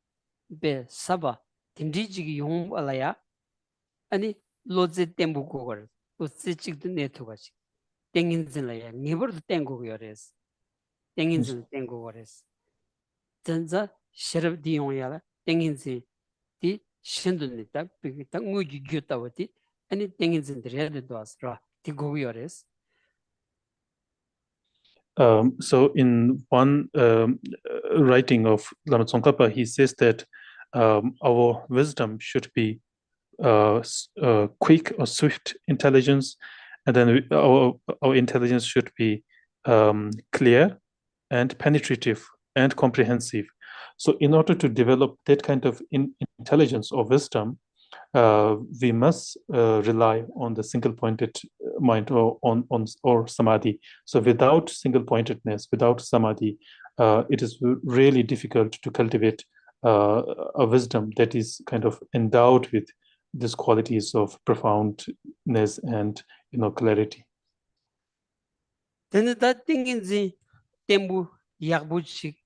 베 사바 딘디직이 용 알아야 아니 로제 템부고 걸 로제직도 네트워크 땡인진라야 니버도 땡고 요레스 땡인진 땡고 거레스 전자 셰럽 디용야라 땡인지 디 신도니다 비기다 무기 gyutawati ani 땡인진 드려도 왔어 디고 요레스 So in one writing of Lama Tsongkhapa, he says that our wisdom should be quick or swift intelligence, and then our intelligence should be clear and penetrative and comprehensive. So in order to develop that kind of intelligence or wisdom, we must rely on the single-pointed mind or samadhi. So without single-pointedness, without samadhi, it is really difficult to cultivate a wisdom that is kind of endowed with these qualities of profoundness and clarity. Then that thing in the tembu yakbuchi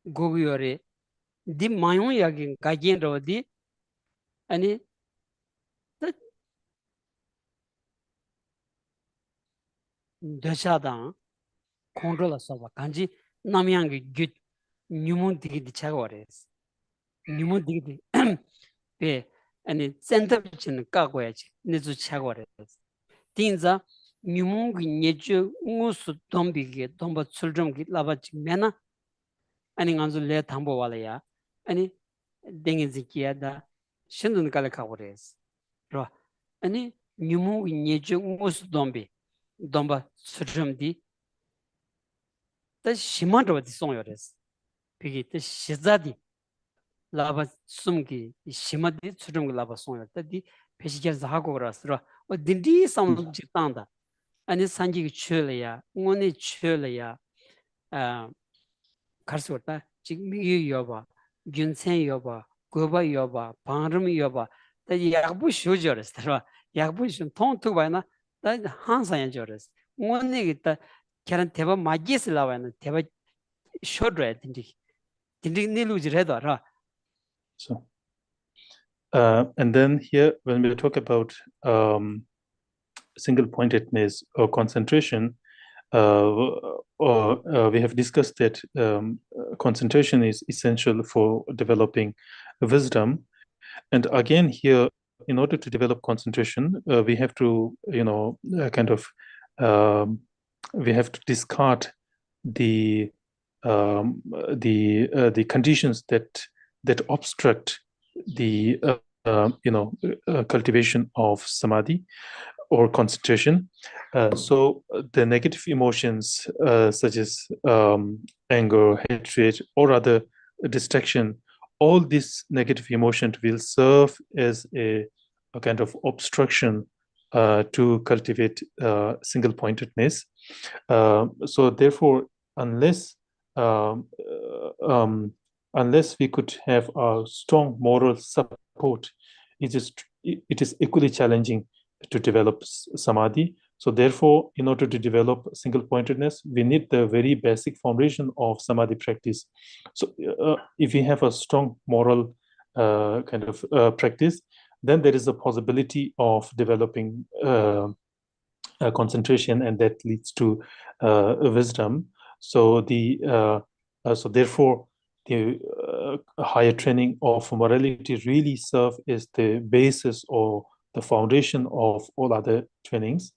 goguyore di mayon yagin gagen rodi and that dashada control asaba kanji namyangi good nyumun digi chagores nyumun digi be and center chin kagoyachi nizu chagores tinza nyumun gi nyeju ngusu dombigi domba children gi labachi mena ani nganzu le thambo wala ya ani dengin zikia da shindun kala kagores ro ani nyumu nyeju ngus domba children di ta shimandro di songyores pigi ta shizadi laba sumgi shimadi children laba sonyor ta di peshiker zahago ras ro o dindi sam jitanda ani sanji chöle ya ngoni chöle ya karsuta chigmi yoba 균생 yoba goba yoba 방름 yoba 다 약부 쇼저스 다 약부 좀 통통 봐나 다 항상 저스 원내 있다 걔는 대바 마지스 라와는 대바 쇼드래 딘디 니루지래더라. So and then here when we talk about single pointedness or concentration, we have discussed that concentration is essential for developing wisdom. And again, here, in order to develop concentration, we have to, we have to discard the conditions that obstruct the cultivation of samadhi or concentration. So the negative emotions such as anger, hatred, or other distraction, all this negative emotion will serve as a kind of obstruction to cultivate single pointedness. So therefore, unless we could have a strong moral support, it is equally challenging to develop samadhi. So therefore, in order to develop single pointedness, we need the very basic foundation of samadhi practice. So if we have a strong moral practice, then there is a possibility of developing concentration, and that leads to wisdom. So therefore, the higher training of morality really serve as the basis or the foundation of all other trainings.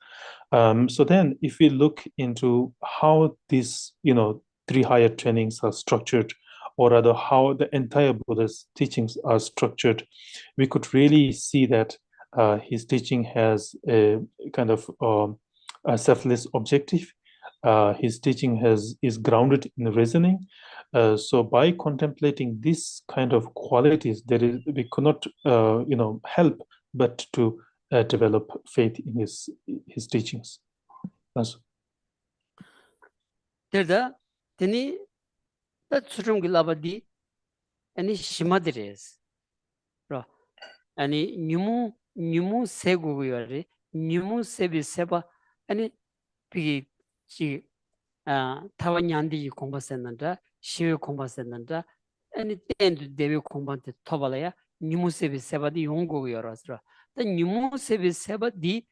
So then if we look into how these, three higher trainings are structured, or rather how the entire Buddha's teachings are structured, we could really see that his teaching has a kind of a selfless objective. His teaching is grounded in reasoning. So by contemplating this kind of qualities, we cannot help but to develop faith in his teachings. Teni that surum gilabadi any shimadres. Any nyumu segu yore, nyumu sebi seba, any pigi tawanyandi combasenanda, shiu combasenanda, any end devi combate tobalaya, nyumu sebi seba di yongo yorasra. The nyumu sebi seba di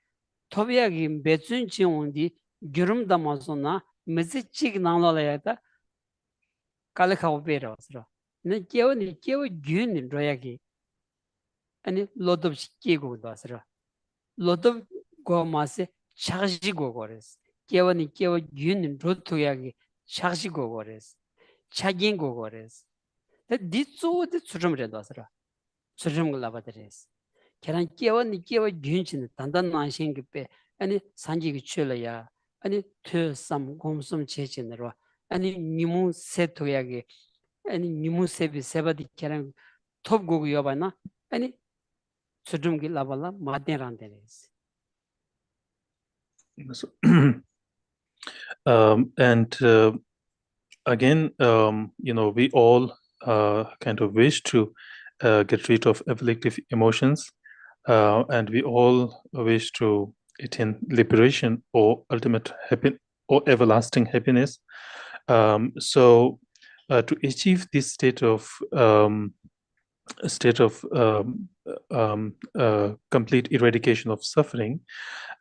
tobiagi betsunchi undi, gurum damasona, mezichig nanlayata, kalakao berasra. Ni kewa gun royagi. And lot of Chigo dasra. Lot of Gomase, Chajigo gores. Kiawani Kiawa Yun Rotuyagi, Chajigo gores. Chagingo gores. That did so the Surum Redasra. Surum Lavadres. Can Kiawani Kiawa Yunchin, Tandan Nanshingipe, and Sanji Chulaya, and to some Gomsum Chech in the row, and Nimu Setuyagi, and Nimu Sebi Sebadi Karan Top Goguyabana, and Sudumgi Lavala, Maderanderes. And again, we all kind of wish to get rid of afflictive emotions, and we all wish to attain liberation or ultimate happiness or everlasting happiness. So to achieve this state of complete eradication of suffering,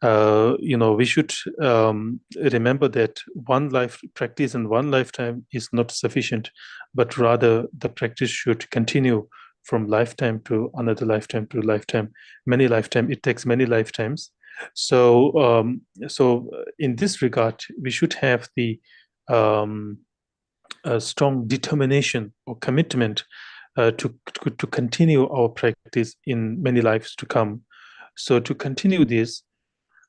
we should remember that one life practice in one lifetime is not sufficient, but rather the practice should continue from lifetime to another lifetime to lifetime, many lifetime. It takes many lifetimes. So, in this regard, we should have the a strong determination or commitment to continue our practice in many lives to come. So to continue this,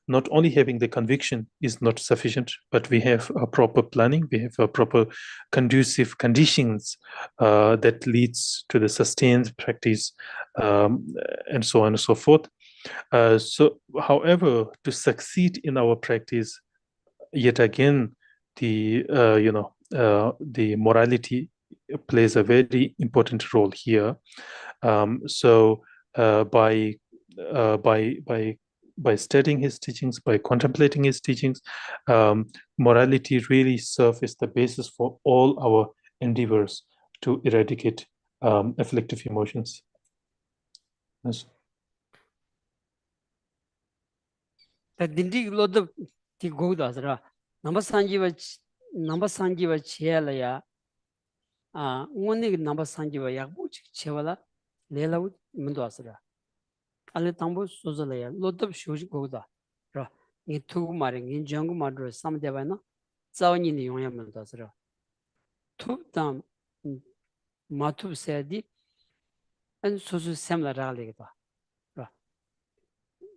not only having the conviction is not sufficient, but we have a proper planning, we have a proper conducive conditions that leads to the sustained practice, and so on and so forth. However, to succeed in our practice, yet again, the morality plays a very important role here. By studying his teachings, by contemplating his teachings, morality really serves as the basis for all our endeavors to eradicate afflictive emotions. Yes. Number Sanjiva Chielaya, only number Sanjiva Yabuch Chevala, Lela Mundasra. Aletambo Suzalea, lot of shoes goda. In two marring in jungle madras, some devana, Zawin in the Yamandasra. Two dam Matu Sedi and Susu Semla Ralega.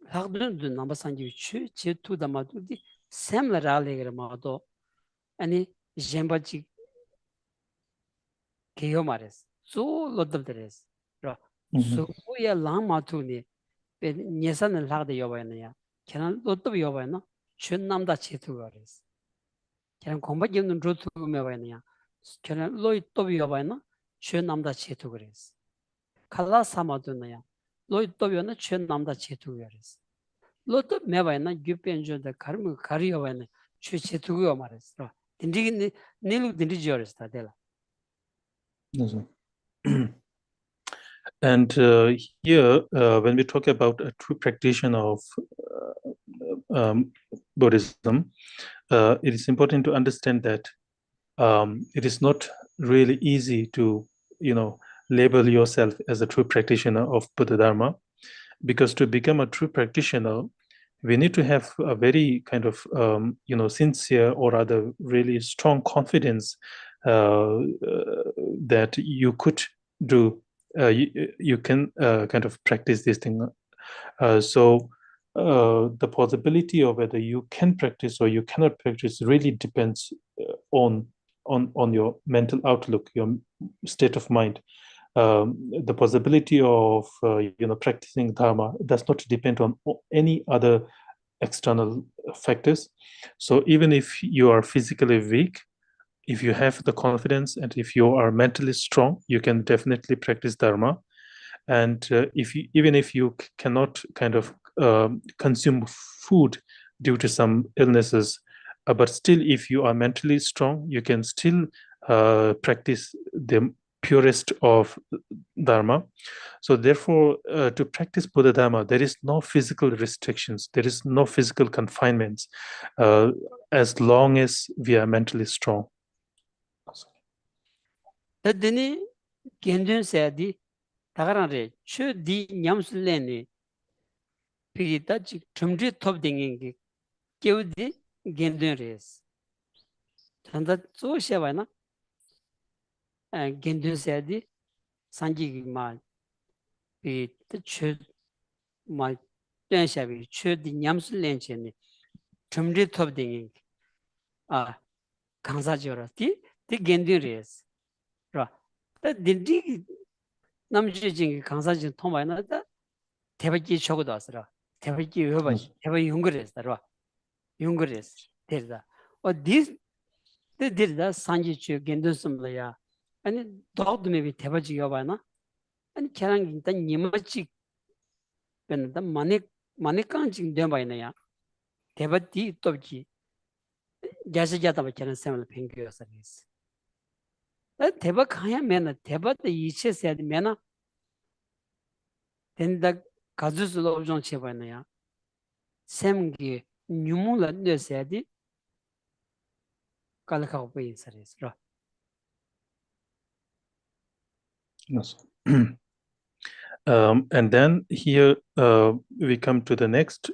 How do number Sanjiv Chu to the Matudi, Semla Ralega Mado, and Jembachi Keomares. So lot of the rest. So we are Lama Tuni. Nyesan and Lada Yovana, can lot of Yovana, should Namda Chetuaris. Can combat you to Mevania, can Lloyd Toby Yovana, should Namda Chetuaris. Kala Samadunaya, Lloyd Tobiana, should Namda Chetuaris. Lot of Mevana, you enjoy the Karmu Kariovana, should Chetuaris. Indeed, Nilu Dindijoris Tadela. And here, when we talk about a true practitioner of Buddhism, it is important to understand that it is not really easy to, label yourself as a true practitioner of Buddha Dharma, because to become a true practitioner, we need to have a very kind of, sincere or rather really strong confidence that you could do. You can kind of practice this thing. So the possibility of whether you can practice or you cannot practice really depends on your mental outlook, your state of mind. The possibility of practicing Dharma does not depend on any other external factors. So even if you are physically weak, if you have the confidence and if you are mentally strong, you can definitely practice Dharma. And even if you cannot kind of consume food due to some illnesses, but still, if you are mentally strong, you can still practice the purest of Dharma. So therefore, to practice Buddha Dharma, there is no physical restrictions, there is no physical confinements, as long as we are mentally strong. Tadini Gendun said, Tagarare, should the Yamsulene Pirita Tumdri top dinging, give the Gendun race. And that so Shavana and Gendun said, Sanji Ma be the chud my Shavi, should the Yamsulene Tumdri top dinging. Kansajora, the Gendun race. That didn't Namjing Kansajin Tomana, Tebaki Chogodasra, Tebaki Ubaji, Teba Jungeres, Jungeres, Tilda. Or this, they did that Sanji Gendusum Laya, and it dogged maybe Tebaji Yavana, and Karang the Nimachi, when the Manikanjing Debainaya, 대바디 또지 야시자다 버치는 셈을 팽겨서리스 대바 가야 메나 대바도 이체세야 메나 된다 가주스로 옵션 쳐봐야 셈기 뉴물라 뇌세야디 깔카고 보이서리스 Yes. And then here we come to the next,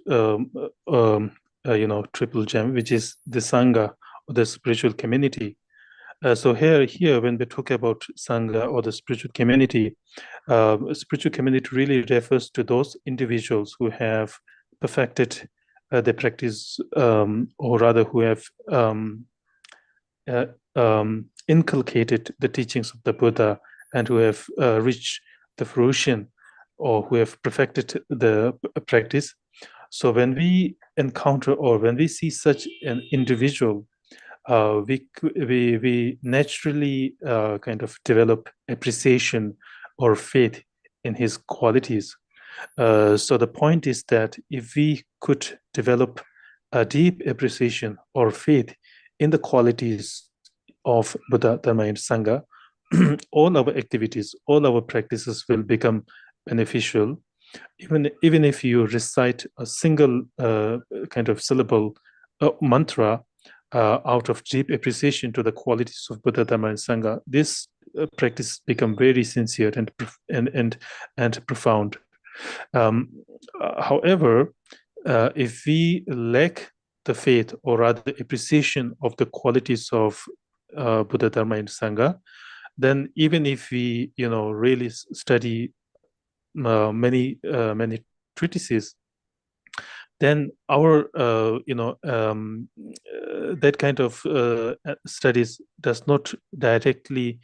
triple gem, which is the Sangha, or the spiritual community. So here, when we talk about Sangha or the spiritual community really refers to those individuals who have perfected their practice, or rather who have inculcated the teachings of the Buddha and who have reached the fruition or who have perfected the practice. So when we encounter or when we see such an individual, we naturally kind of develop appreciation or faith in his qualities. So the point is that if we could develop a deep appreciation or faith in the qualities of Buddha, Dharma, and Sangha, all our activities, all our practices will become beneficial. Even if you recite a single kind of syllable mantra out of deep appreciation to the qualities of Buddha, Dharma, and Sangha, this practice become very sincere and profound. However, if we lack the faith or rather the appreciation of the qualities of Buddha, Dharma, and Sangha, then even if we really study many treatises, then our that kind of studies does not directly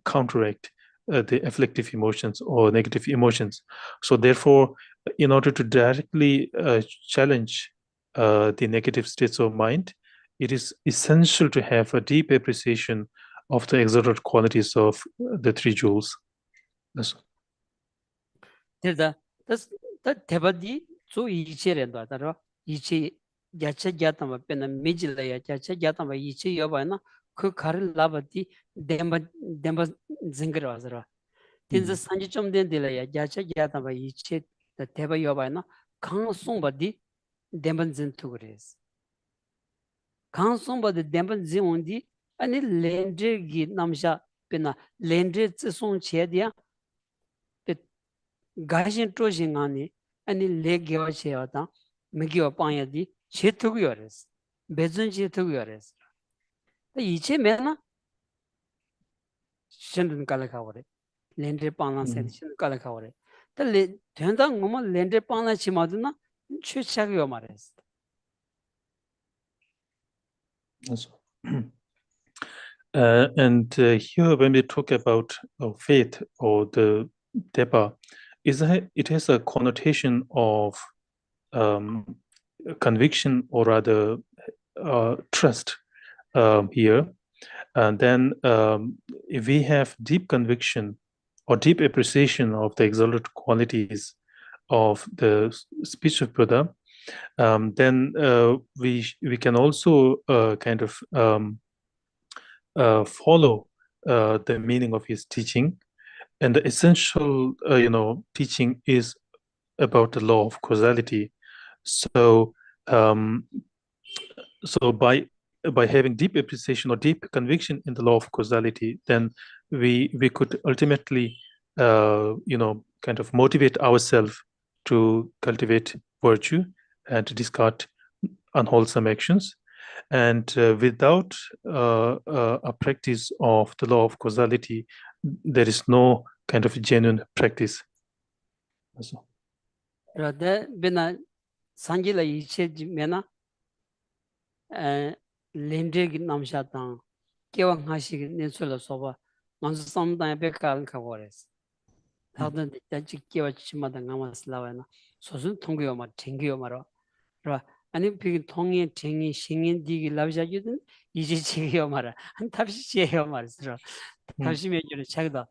counteract the afflictive emotions or negative emotions. So therefore, in order to directly challenge the negative states of mind, it is essential to have a deep appreciation of the exalted qualities of the three jewels. That's 대바디 조 이체랜다 따라 이체 야채자타마 빼나 미질라야 야채자타마 이체 여바나 그 가를 라바디 뎀바 징그러서라 딘자 산지 좀 된들라야 야채자타마 이체 대바 여바나 강송바디 뎀바 진투 그레스 강송바디 뎀바 진온디 아니 렌드기 남샤 빼나 렌드 츠송 체디야 가신 조싱하니 아니 레게와 셰와다 메기와 빵야디 셰투고여레스 베준 셰투고여레스 이체 메나 신든 깔라카오레 렌데 빵나세 신 깔라카오레 달레 된당 뭐마 렌데 빵나 치마드나 최차기요 말레스 And here, when we talk about faith or the Deba, it has a connotation of conviction or rather trust here. And then if we have deep conviction or deep appreciation of the exalted qualities of the speech of Buddha, then we can also kind of follow the meaning of his teaching. And the essential, teaching is about the law of causality. So, by having deep appreciation or deep conviction in the law of causality, then we could ultimately, kind of motivate ourselves to cultivate virtue and to discard unwholesome actions. And without a practice of the law of causality, there is no kind of genuine practice. 그런데 비나 산지라 이체 메나 렌데기 남샤당 개왕하시 내설로 소바 먼저 삼다에 백갈 가버렸어. 다들 자직 개와 치마다 가마슬라와나 소순 통교요 말 챙겨요 말어. 그러 아니 비 통이 챙이 신인 디기 라비자기든 이제 챙겨요 말아. 한 탑시 제요 말스러. 탑시 메뉴를 찾다.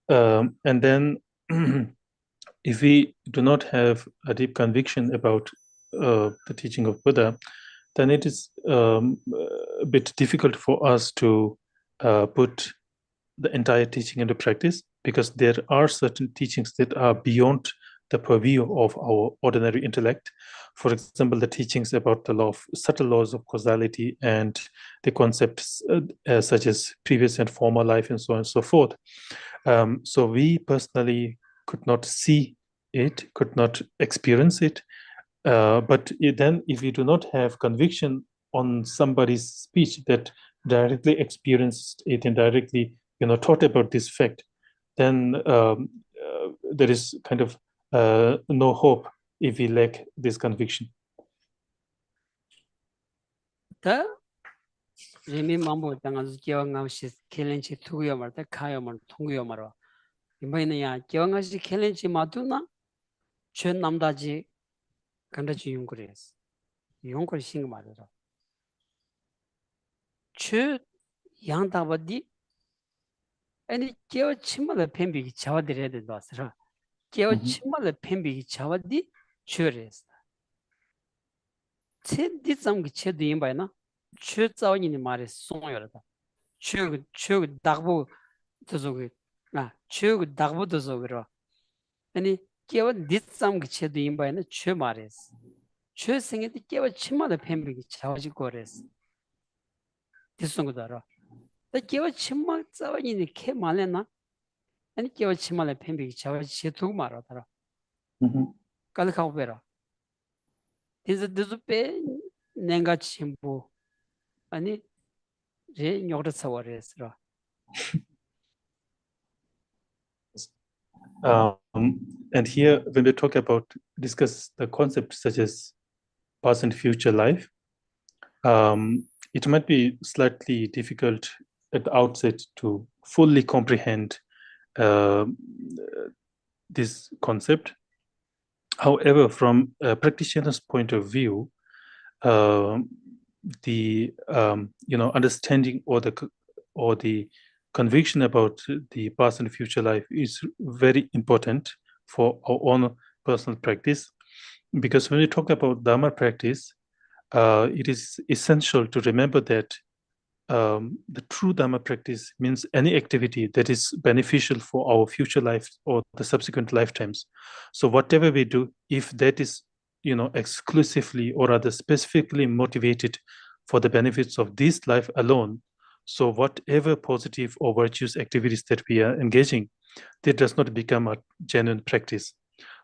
And then if we do not have a deep conviction about the teaching of Buddha, then it is a bit difficult for us to put the entire teaching into practice, because there are certain teachings that are beyond the purview of our ordinary intellect. For example, the teachings about the subtle laws of causality and the concepts such as previous and former life and so on and so forth. So we personally could not see it, could not experience it. But then if we do not have conviction on somebody's speech that directly experienced it and directly thought about this fact, then there is kind of no hope if we lack this conviction. 다 레미 mambo 당아서 기왕아시 켈렌치 투구요 말다 카요말 통구요 말어 이번에야 기왕아시 켈렌치 마두나 전 남다지 간다지 용거리스 용거리 신거 말이라 추 양다버디 아니 기어 침말의 뱀비기 자와들해야 된다 왔으라 기어 침말의 뱀비기 자와디 추레스 체 디sam기 체도 임바이나 추 자원이니 말에 송여라다 추 닥부 도저기 추 닥부 도저기로 아니 기어 디sam기 체도 임바이나 추 말에스 추 생에도 기어 침말의 뱀비기 자와지 거레스 디송도 알아 다 기어 침말 자원이니 캐 말레나 아니 기어 침말의 뱀비기 자와지 제도 말하더라 깔카고 베라 디즈페 nenga chimbu ani re nyogda sawaresra and here when we discuss the concepts such as past and future life, it might be slightly difficult at the outset to fully comprehend this concept. However, from a practitioner's point of view, the understanding or the conviction about the past and future life is very important for our own personal practice, because when we talk about Dharma practice, it is essential to remember that the true Dharma practice means any activity that is beneficial for our future life or the subsequent lifetimes. So whatever we do, if that is exclusively or rather specifically motivated for the benefits of this life alone, so whatever positive or virtuous activities that we are engaging, that does not become a genuine practice.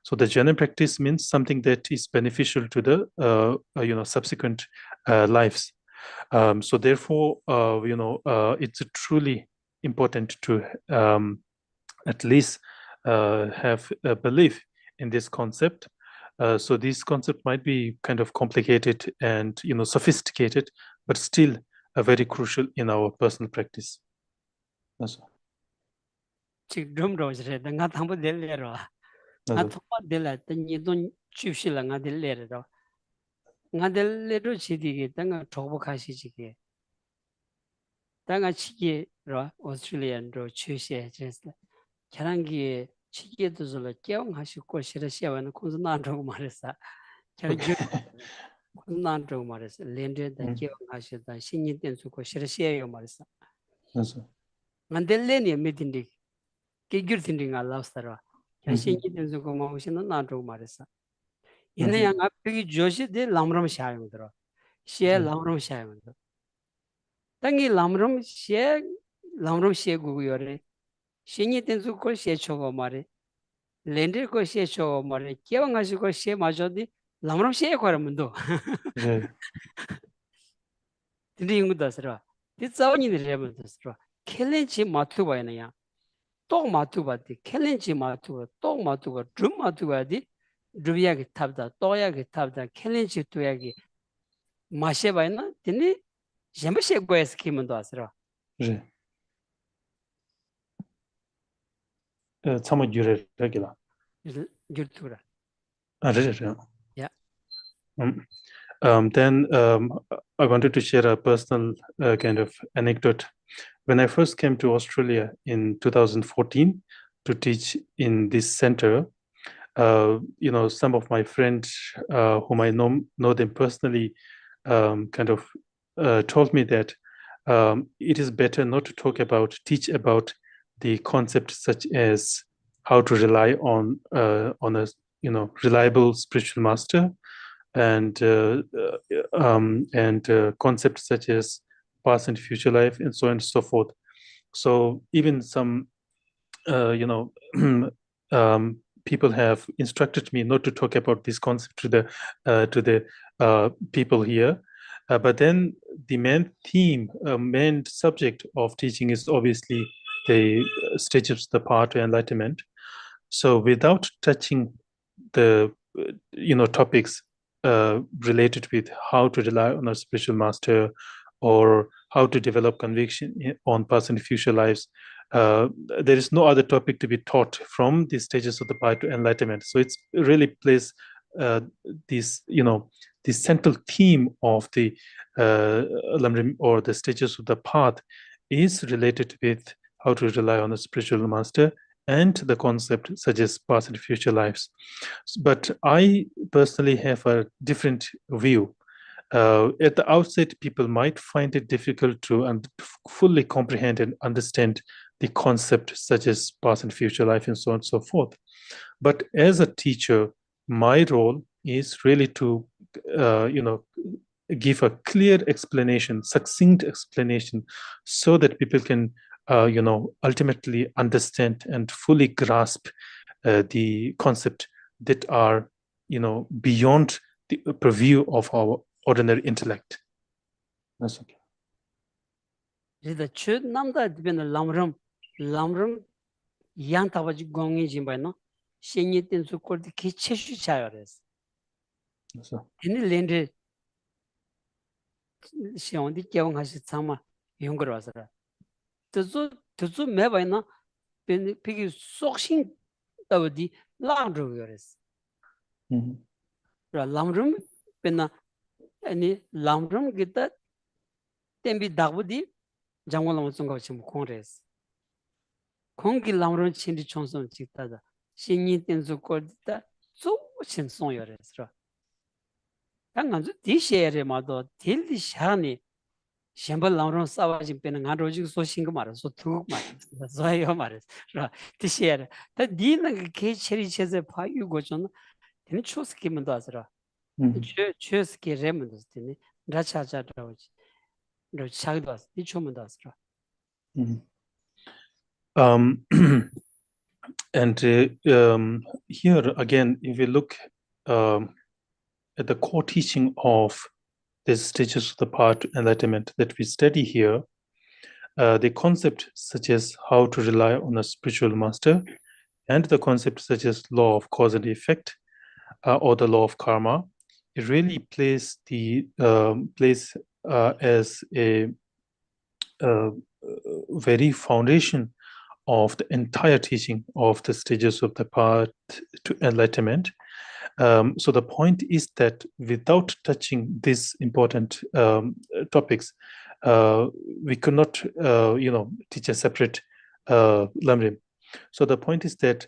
So the genuine practice means something that is beneficial to the subsequent lives. So therefore, it's truly important to at least have a belief in this concept. So this concept might be kind of complicated and sophisticated, but still very crucial in our personal practice. 지금 로즈레 내가 한번 될래로 나 통화 될래 니 돈 주실라 나 될래로 나 될래로 지디게 내가 조복하시지게 내가 치기로 오스트레일리안로 취시해 줬어 계란기에 치기에도 저 깨용하시고 싫으시와는 콘스난트고 말했어 결국 콘스난트고 말했어 렌드다 깨용하시다 신이 된수고 싫으시해요 말했어 맞아 만델레니 메딘디 기규르틴딩 알라스타라 신이 된수고 마우시는 난트고 말했어 이내 양 앞에 조시데 람람 샤용들어 시에 람람 샤용들 당이 람람 시에 구구요래 신이 된수고 시에 초고 말해 렌드 거 시에 초고 말해 깨왕하시고 시에 마저디 람람 시에 거라면도 네 드링도스라 디자원이들 레벨도스라 켈렌치 마투바이나야 또 마투바디 켈렌치 마투 또 마투가 좀 마투바디 루비야기 탑다 또야기 탑다 켈렌치 또야기 마셰바이나 드니 젬베셰고에스 키문도 아스라 네 참아 유레라기라 줄투라 yeah then I wanted to share a personal kind of anecdote. When I first came to Australia in 2014 to teach in this center, some of my friends whom I know them personally kind of told me that it is better not to teach about the concepts such as how to rely on a reliable spiritual master and concepts such as past and future life and so on and so forth. So even some people have instructed me not to talk about this concept to the people here. But then the main theme, main subject of teaching is obviously the stages of the path to enlightenment. So without touching the topics related with how to rely on a spiritual master or how to develop conviction on past and future lives, there is no other topic to be taught from the stages of the path to enlightenment. So it's really plays this the central theme of the Lamrim or the stages of the path is related with how to rely on a spiritual master and the concept such as past and future lives. But I personally have a different view. At the outset, people might find it difficult to fully comprehend and understand the concept such as past and future life and so on and so forth. But as a teacher, my role is really to, give a clear explanation, succinct explanation, so that people can, ultimately understand and fully grasp the concept that are, beyond the purview of our ordinary intellect. That's okay. The chud namda dibin lamrum yang tabaji gongi jimbai no shenye ten su kordi ki cheshu chayores. Ini lendre sheondi kyawang hashi tsama yungar wasara. Tuzu mebai no pigi sokshin tabadi lamrum yores. Lamrum pena ani lamrum gita tembi dagbudi 장관람 zonga chim kongres kongi lamron chindi chonson chikta 신이 tenzu kodita zo chen son yores ra 당간주 디셰레 마도 딜디 샤니 셴발 lamron 사와진 빼는 한 로직 소신거 말아서 두고 말았어 저요 말았어 라 디셰레 다 디는 게 체리 체제 파유고 전 되는 초스키면도 하더라 초스키 레몬도 되네 라차자라오지 And here again, if we look at the core teaching of the stages of the path to enlightenment that we study here, the concept such as how to rely on a spiritual master and the concept such as law of cause and effect or the law of karma, it really plays as a very foundation of the entire teaching of the stages of the path to enlightenment. So the point is that without touching these important topics, we could not, teach a separate Lamrim. So the point is that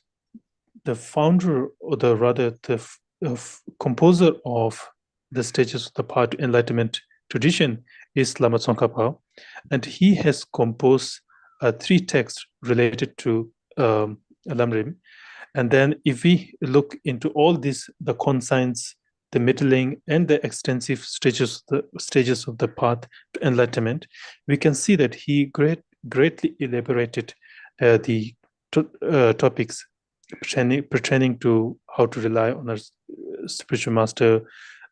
the founder, or the composer of the stages of the path to enlightenment tradition is Lama Tsongkhapa, and he has composed 3 texts related to Lamrim. And then if we look into all this, the consigns, the middling, and the extensive stages of the path to enlightenment, we can see that he greatly elaborated the topics pertaining to how to rely on a spiritual master,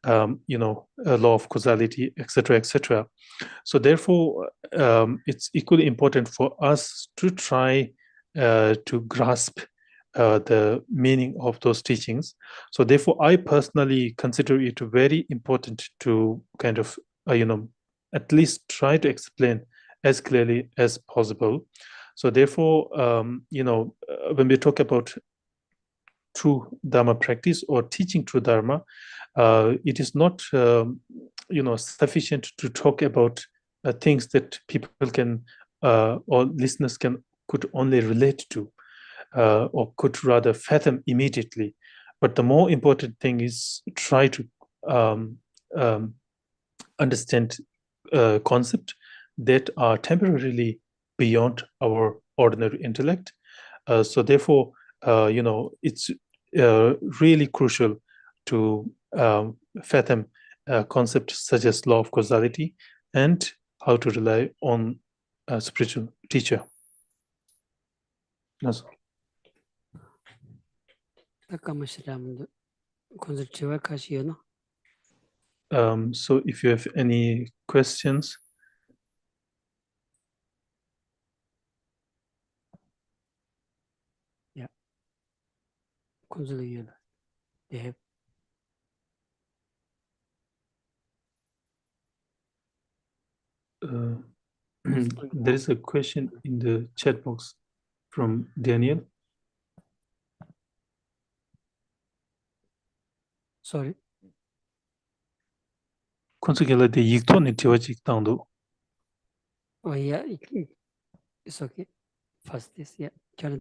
a law of causality, etc., etc. So therefore, it's equally important for us to try to grasp the meaning of those teachings. So therefore, I personally consider it very important to kind of, at least try to explain as clearly as possible. So therefore, when we talk about true Dharma practice or teaching true Dharma, it is not, sufficient to talk about things that people can or listeners could only relate to or could rather fathom immediately. But the more important thing is try to understand concepts that are temporarily beyond our ordinary intellect. So therefore, it's really crucial to fathom concepts such as law of causality and how to rely on a spiritual teacher. That's all. So if you have any questions. Yeah. They have. There is a question in the chat box from Daniel. Sorry. Oh yeah, it's okay. First this, yeah. Yeah.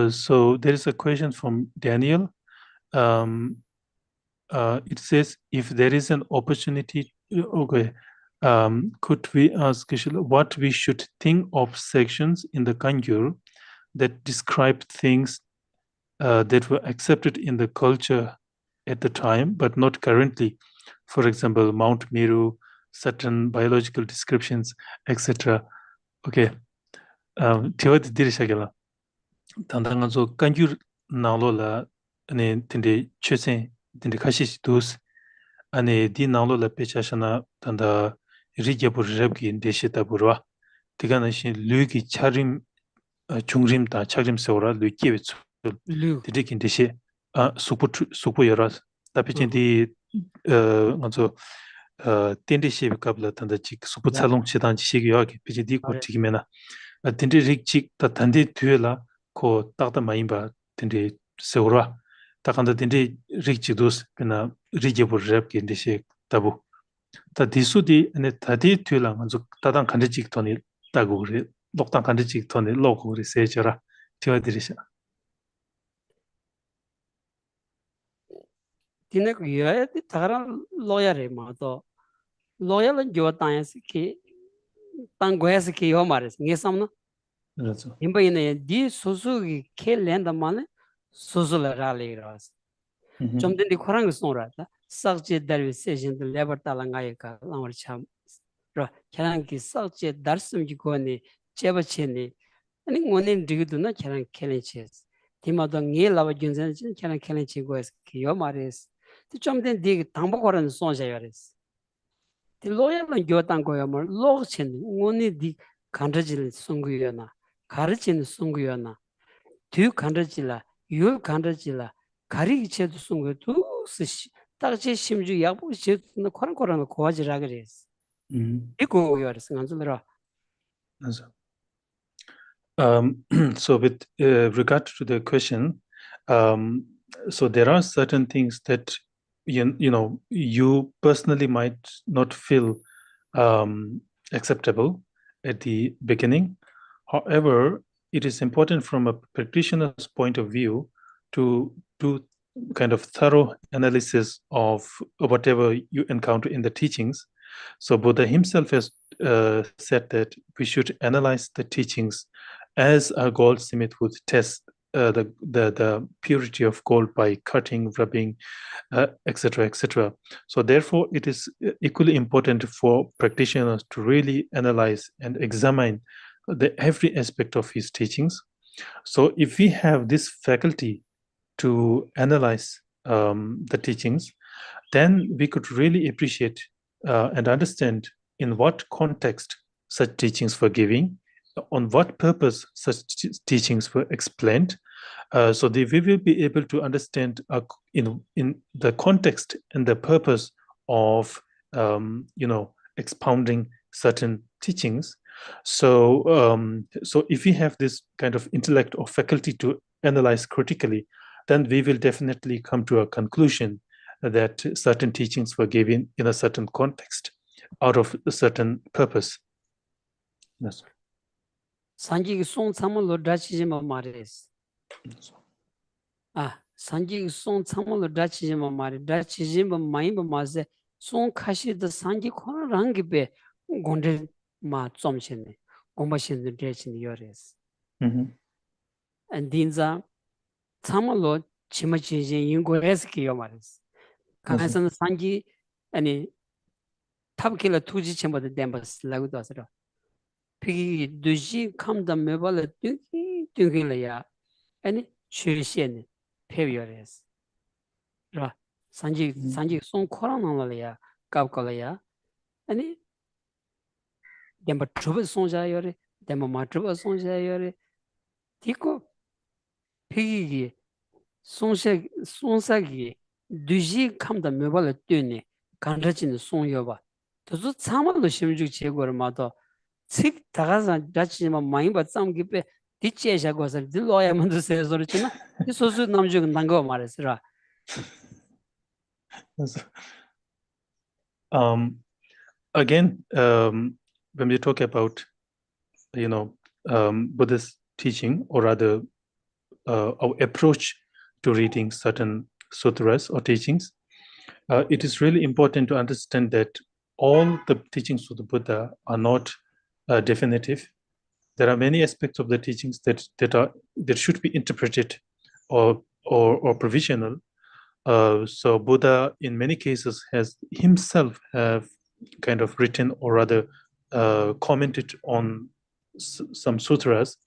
So there is a question from Daniel. It says, if there is an opportunity, okay, could we ask what we should think of sections in the Kangyur that describe things that were accepted in the culture at the time, but not currently? For example, Mount Meru, certain biological descriptions, etc. Okay. Tiwadi dirishagala. Tandanganzo Kangyur nalola ane tinde chesen tinde kashish dus ane di nalola pechashana tanda rigyabu rabgi deshita burwa tigana shin lugi charim chungrim ta chagrim sewra lugi wetsu tidikin deshe supu yoras tapichin di nganzo tende shebe kabla tanda chik supu tsalong chidan chishigi yogi pichin di kur chigimena tende rig chik ta tande tuyela ko takta mayimba tende sewra takanda tende rig chidus pina rigyabu rabgi deshe tabu 다 디수디 ane tadi tuyla nganzo tadang kanda chik toni tagu guri lokdang kanda chik toni logo guri sechora tiwa dirisha. Tinek yoya di tagaran lawyer re ma to lawyer lan jo tayas ki tang goyas ki yo mares ngesamna imba ine di susu ki ke lenda mane susu la rale ras chomden di khorang sonra ta sakje darwi session de lebar talanga ka lamar cham ro kharang ki sakje darsum ki ko ne cheba chene ani ngonen digdu na kharang kelen ches timado nge lawa gyunzen kharang kelen che goes ki yo mares ti chomden di tangbo koran sonja yores ti loya la gyotan ko yamar log chen ngoni di kandrajil sunguyona karichin sunguyona tu kandrajila yu kandrajila 가리기 제도 송도 딱지 심주 약부 제도 코란코란 고아지라 그랬어. 이거 요르스 간줄라. So with regard to the question, so there are certain things that you personally might not feel acceptable at the beginning. However, it is important from a practitioner's point of view to do kind of thorough analysis of whatever you encounter in the teachings. So Buddha himself has said that we should analyze the teachings as a goldsmith would test the purity of gold by cutting, rubbing, etc., etc. So therefore, it is equally important for practitioners to really analyze and examine every aspect of his teachings. So if we have this faculty to analyze the teachings, then we could really appreciate and understand in what context such teachings were given, on what purpose such teachings were explained, so that we will be able to understand in the context and the purpose of expounding certain teachings. So if we have this kind of intellect or faculty to analyze critically, then we will definitely come to a conclusion that certain teachings were given in a certain context, out of a certain purpose. That's 산지기 송 참을로 다치지마 말이스. 산지 송 참을로 다치지만 말이 다치지만 많이 봐마세 송 카시드 산지 코너랑 게베 gonde 마 좀신네 공부신들 대신 요레스 Mhm. 안딘자 참을로 치마치지 인고에스키요 말이스 가서 산지 아니 탑킬러 투지 첨부도 댐버스 라고도 하더라 피기 두지 감다 메발에 띵길이야 아니 출시엔 페비어레스 라 산지 송 코로나라야 갑깔이야 아니 댐버 트러블 송자요레 댐버 마트러블 송자요레 디코 피기 송사기 두지 감다 메발에 뛰네 간다진 송여봐 또 참말로 심죽 제거를 마도 식 다가서 다치지만 많이 받삼 기ppe 뒤치에서 거서 들어야 만도 세서르지나 이 소수 남죽은 난거 말했으라 Again, when we talk about, Buddhist teaching, or rather, our approach to reading certain sutras or teachings, it is really important to understand that all the teachings of the Buddha are not definitive. There are many aspects of the teachings that should be interpreted or provisional. So Buddha, in many cases, has himself have kind of written or rather commented on some sutras.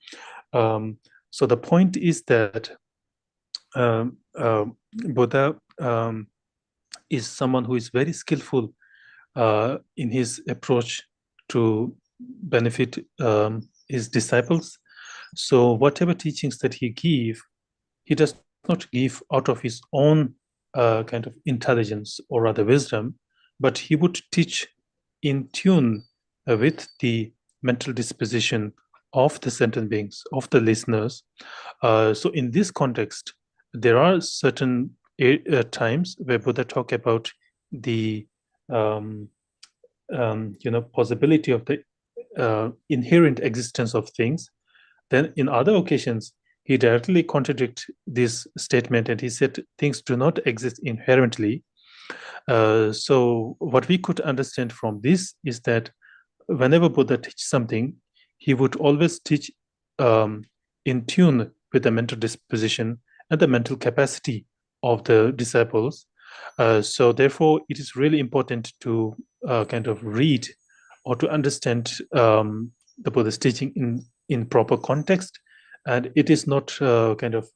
So the point is that Buddha is someone who is very skillful in his approach to benefit his disciples. So whatever teachings that he does not give out of his own kind of intelligence or rather wisdom, but he would teach in tune with the mental disposition of the sentient beings, of the listeners. So in this context, there are certain times where Buddha talk about the possibility of the inherent existence of things. Then in other occasions, he directly contradicts this statement and he said things do not exist inherently. So what we could understand from this is that whenever Buddha teaches something, he would always teach in tune with the mental disposition and the mental capacity of the disciples. So therefore, it is really important to kind of read or to understand the Buddha's teaching in proper context. And it is not kind of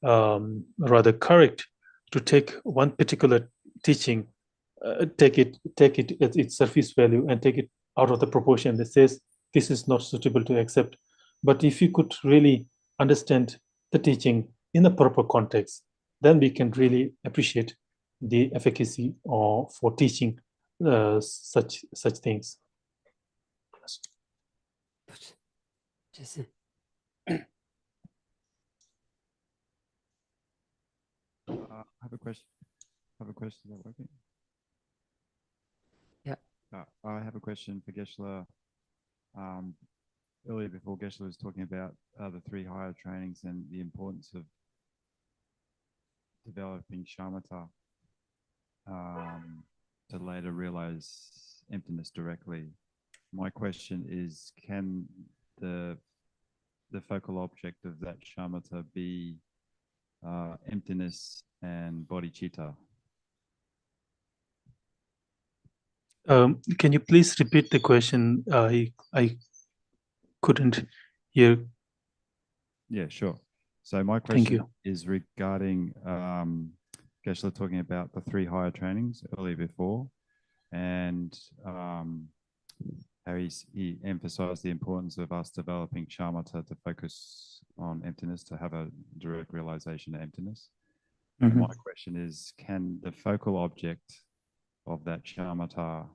rather correct to take one particular teaching, take it at its surface value and take it out of the proportion that says this is not suitable to accept. But if you could really understand the teaching in a proper context, then we can really appreciate the efficacy for teaching such things. I have a question. Is that working? Yeah. I have a question for Geshe. Earlier, before Geshe was talking about the 3 higher trainings and the importance of developing shamatha to later realize emptiness directly. My question is, can the focal object of that shamatha be emptiness and bodhicitta? Can you please repeat the question? I couldn't hear. Yeah, sure. So my Thank question you. is regarding Geshe talking about the 3 higher trainings earlier before, and how he emphasized the importance of us developing shamatha to focus on emptiness, to have a direct realization of emptiness. And my question is, can the focal object of that shamatha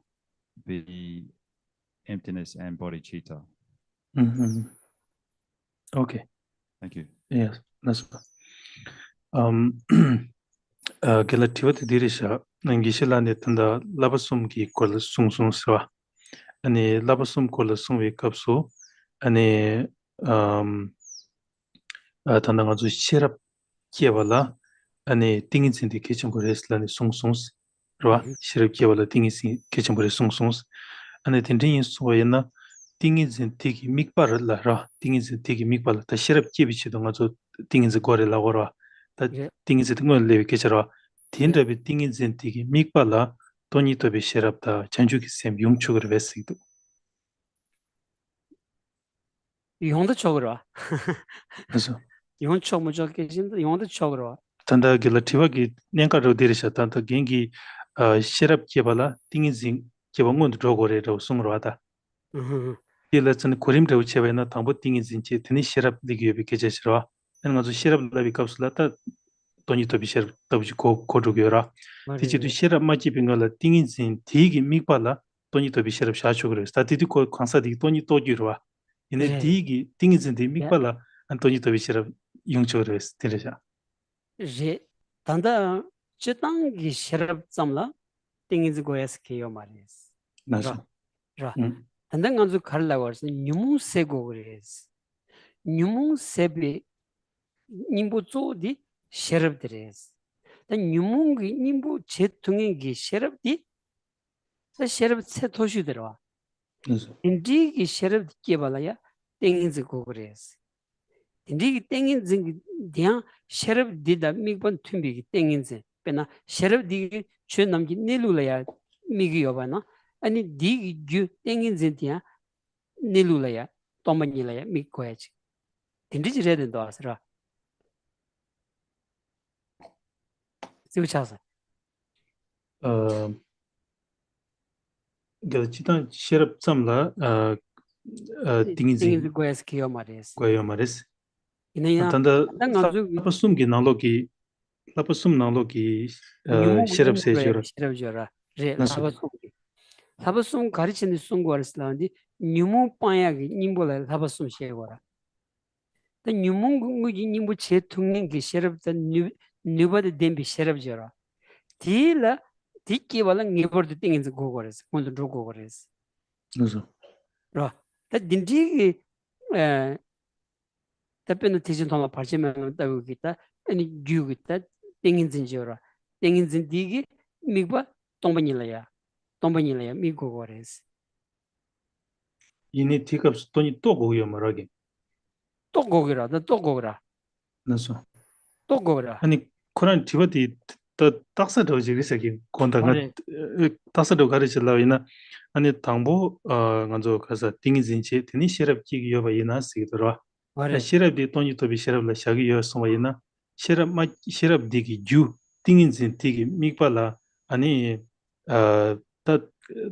be emptiness and bodhicitta? Okay. Thank you. Yes, that's gelatiwat dirisha nangishelane tanda labasum ki kol sung swa ani labasum kol sung we kapsu ani tanda nga zu shirap kiewala ane tingin sindi kechum gores lani sungsунgs rwa shirab kiewala tingin sin kechum gores sungsунgs ane tindin soyena tingin sin tiki mikpar la ra tingin sin tiki mikpar la ta shirab kiebichi donga zo tingin sin gore la gorwa ta tingin sin tingon lewi kecharwa tindabi tingin sin tiki mikpar la toni tobi shirab ta chanchuki sem yungchugar vesikdo 용도 쪽으로 그래서 용 쪽 무적 계신데 용도 쪽으로 tanda gila tiwagi nyanka ro dirisha tanda gengi shirab kiebala tingin sin kiebongon drogore ro sungrwada gila tsan kurim ro chewe na tangbo tingin sin che tini shirab digi yobi kecheshirwa nga zo shirab labi kapsula ta toni tobi shirab tabuji kodrugyo Tiji tu shirab maji bingala tingin sin tigi mikpala toni tobi shirab shachogore ta titi ko kwansa digi toni togirwa ine tigi tingin sin tigi mikpala an toni tobi shirab yungchogore dirisha 제 단다 제당기 시럽 잠라 땡이즈 고야스 케요 말이스 나서 라 단단 간주 갈라고 해서 뉴무 세고 그래스 뉴무 세비 님부 조디 시럽 드레스 단 뉴무기 님부 제통이기 시럽디 자 시럽 세 도시 들어와 나서 인디기 시럽 깨발아야 땡이즈 고 그래스 인디기 땡인즈 디야 셔럽 디다 미번 툼비기 땡인즈 베나 셔럽 디기 쳔 남기 닐룰라야 미기 요바나 아니 디기 주 땡인즈 디야 닐룰라야 토마닐라야 미코야지 인디지 레든도 아스라 지우차서 gachita shirab samla 땡인즈 고야스키요 말이스 goyo maris 이내야 tanda 단간주 lapasum nanglogi shirab sejura 시럽 줘라 레 나서. 사바숨 가르치는 순고르슬라인데 뉴무 빠야기 님보라 사바숨 셰고라 더 뉴문구기 님보 제통인 게 셰럽다 뉴버드 뎀비 셰럽 줘라 딜라 디키발라 니버드 띵인즈 고고레스 콘도 고고레스 그래서 라 딘디기 에 답변을 대신 통화 발전하는 따고 있다 아니 규기다 띵인즈 줘라 띵인즈 디기 미바 동반일이야 미고고레스 이니 티캅스 돈이 또 고요 말하기 또 고기라 그래서 또 고기라 아니 코란 디바디 더 딱사도 지리세기 kondaga tasado 가르치려고 이나 아니 당보 간조 가서 띵이진치 되니 시럽기 요바 이나 시더라 시럽디 돈이 또비 시럽라 샤기 요 소마이나 시럽 디기 주 띵인진 디기 미발라 아니 다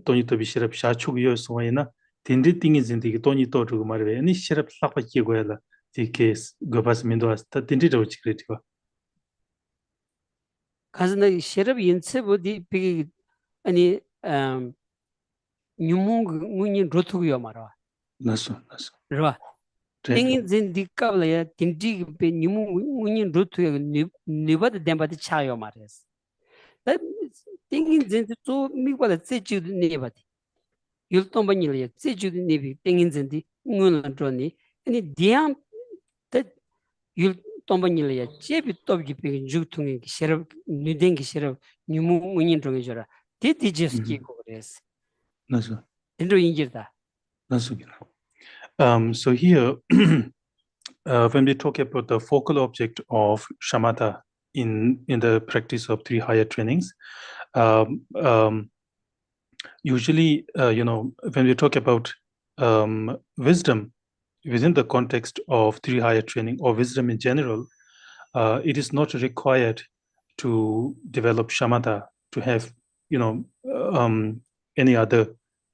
돈이 또비 시럽 샤축 요 소마이나 딘디 띵인진 디기 돈이 또 주고 말해 아니 시럽 싹바기 고야라 디케스 고바스민도 아스타 딘디로 지그레티가 가서는 시럽 인체부디 비기 아니 뉴몽 문이 로투고요 말아 나서 라 땡인진 디까블야 딘디 비 뉴몽 문이 로투고 니바드 뎀바디 차요 말레스 땡인진 또 미과다 제주도 니바디 율동반일이야 제주도 니비 땡인진디 응을 dro니 아니 디암 율 동반일이야 제비 또기 비 주통이 시럽 뉴댕기 시럽 뉴무 문인 중에 줘라 디디지스키 고레스 나서 인도 인지다 나서 so here when we talk about the focal object of shamatha in the practice of three higher trainings usually when we talk about wisdom within the context of three higher training or wisdom in general, it is not required to develop shamatha, to have, any other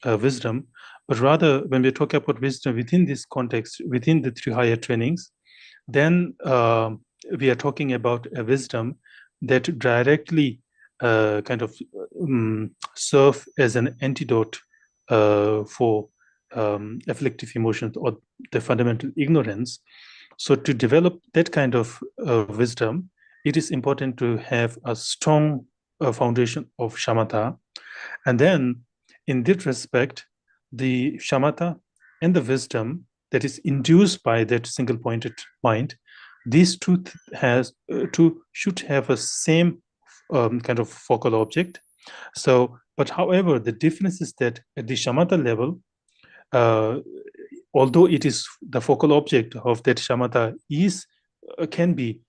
wisdom, but rather when we talk about wisdom within this context, within the three higher trainings, then we are talking about a wisdom that directly kind of serve as an antidote for afflictive emotions or the fundamental ignorance. So to develop that kind of wisdom, it is important to have a strong foundation of shamatha. And then in that respect, the shamatha and the wisdom that is induced by that single pointed mind these two should have a same kind of focal object. So, but however, the difference is that at the shamatha level, although it is the focal object of that shamatha is can be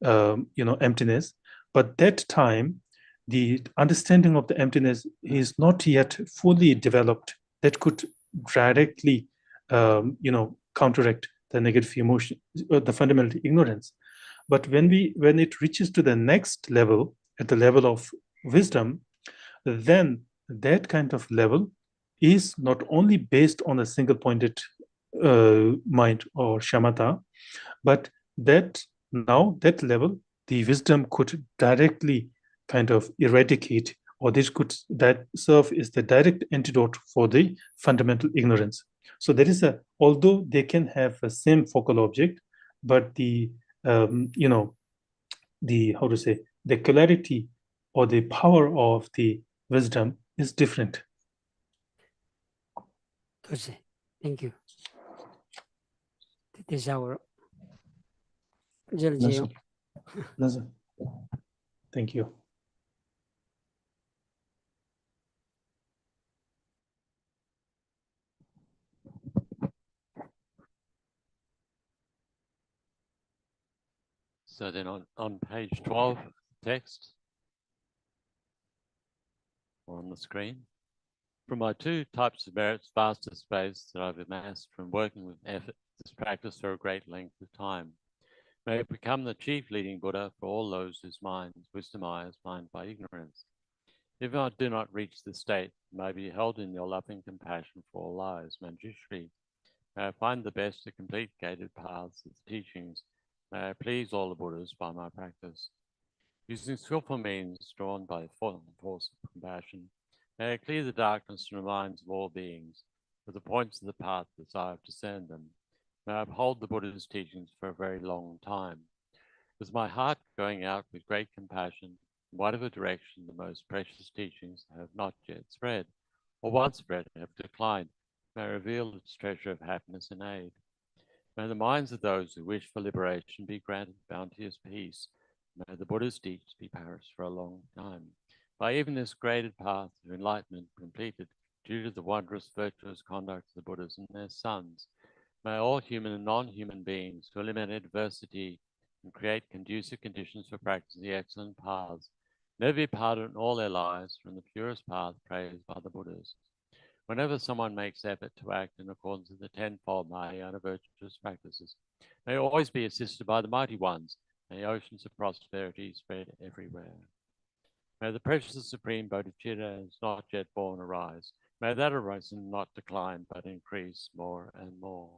emptiness, but that time the understanding of the emptiness is not yet fully developed that could directly counteract the negative emotion, the fundamental ignorance. But when it reaches to the next level, at the level of wisdom, then that kind of level is not only based on a single pointed mind or shamatha, but that now that level, the wisdom could directly kind of eradicate, or this could that serve as the direct antidote for the fundamental ignorance. So there is although they can have the same focal object, but the the clarity or the power of the wisdom is different. 그렇지. Thank you. 대샤워. 절제요. Thank you. So then on page 12, text, or on the screen. From my two types of merits, vaster space that I've amassed from working with effort, this practice for a great length of time, may it become the chief leading Buddha for all those whose minds wisdom eyes blind by ignorance. If I do not reach this state, may I be held in your loving compassion for all lives, Manjushri. May I find the best to complete gated paths of the teachings. May I please all the Buddhas by my practice. Using skillful means drawn by the force of compassion, may I clear the darkness from the minds of all beings, with the points of the path as I have discerned them. May I uphold the Buddha's teachings for a very long time. With my heart going out with great compassion, in whatever direction the most precious teachings have not yet spread, or once spread have declined, may reveal its treasure of happiness and aid. May the minds of those who wish for liberation be granted bounteous peace. May the Buddha's deeds be perished for a long time. By even this graded path of enlightenment completed due to the wondrous virtuous conduct of the Buddhas and their sons, may all human and non-human beings who eliminate adversity and create conducive conditions for practicing the excellent paths never be parted in all their lives from the purest path praised by the Buddhas. Whenever someone makes effort to act in accordance with the tenfold Mahayana virtuous practices, may always be assisted by the mighty ones. May oceans of prosperity spread everywhere. May the precious and supreme bodhicitta is not yet born arise. May that arising not decline, but increase more and more.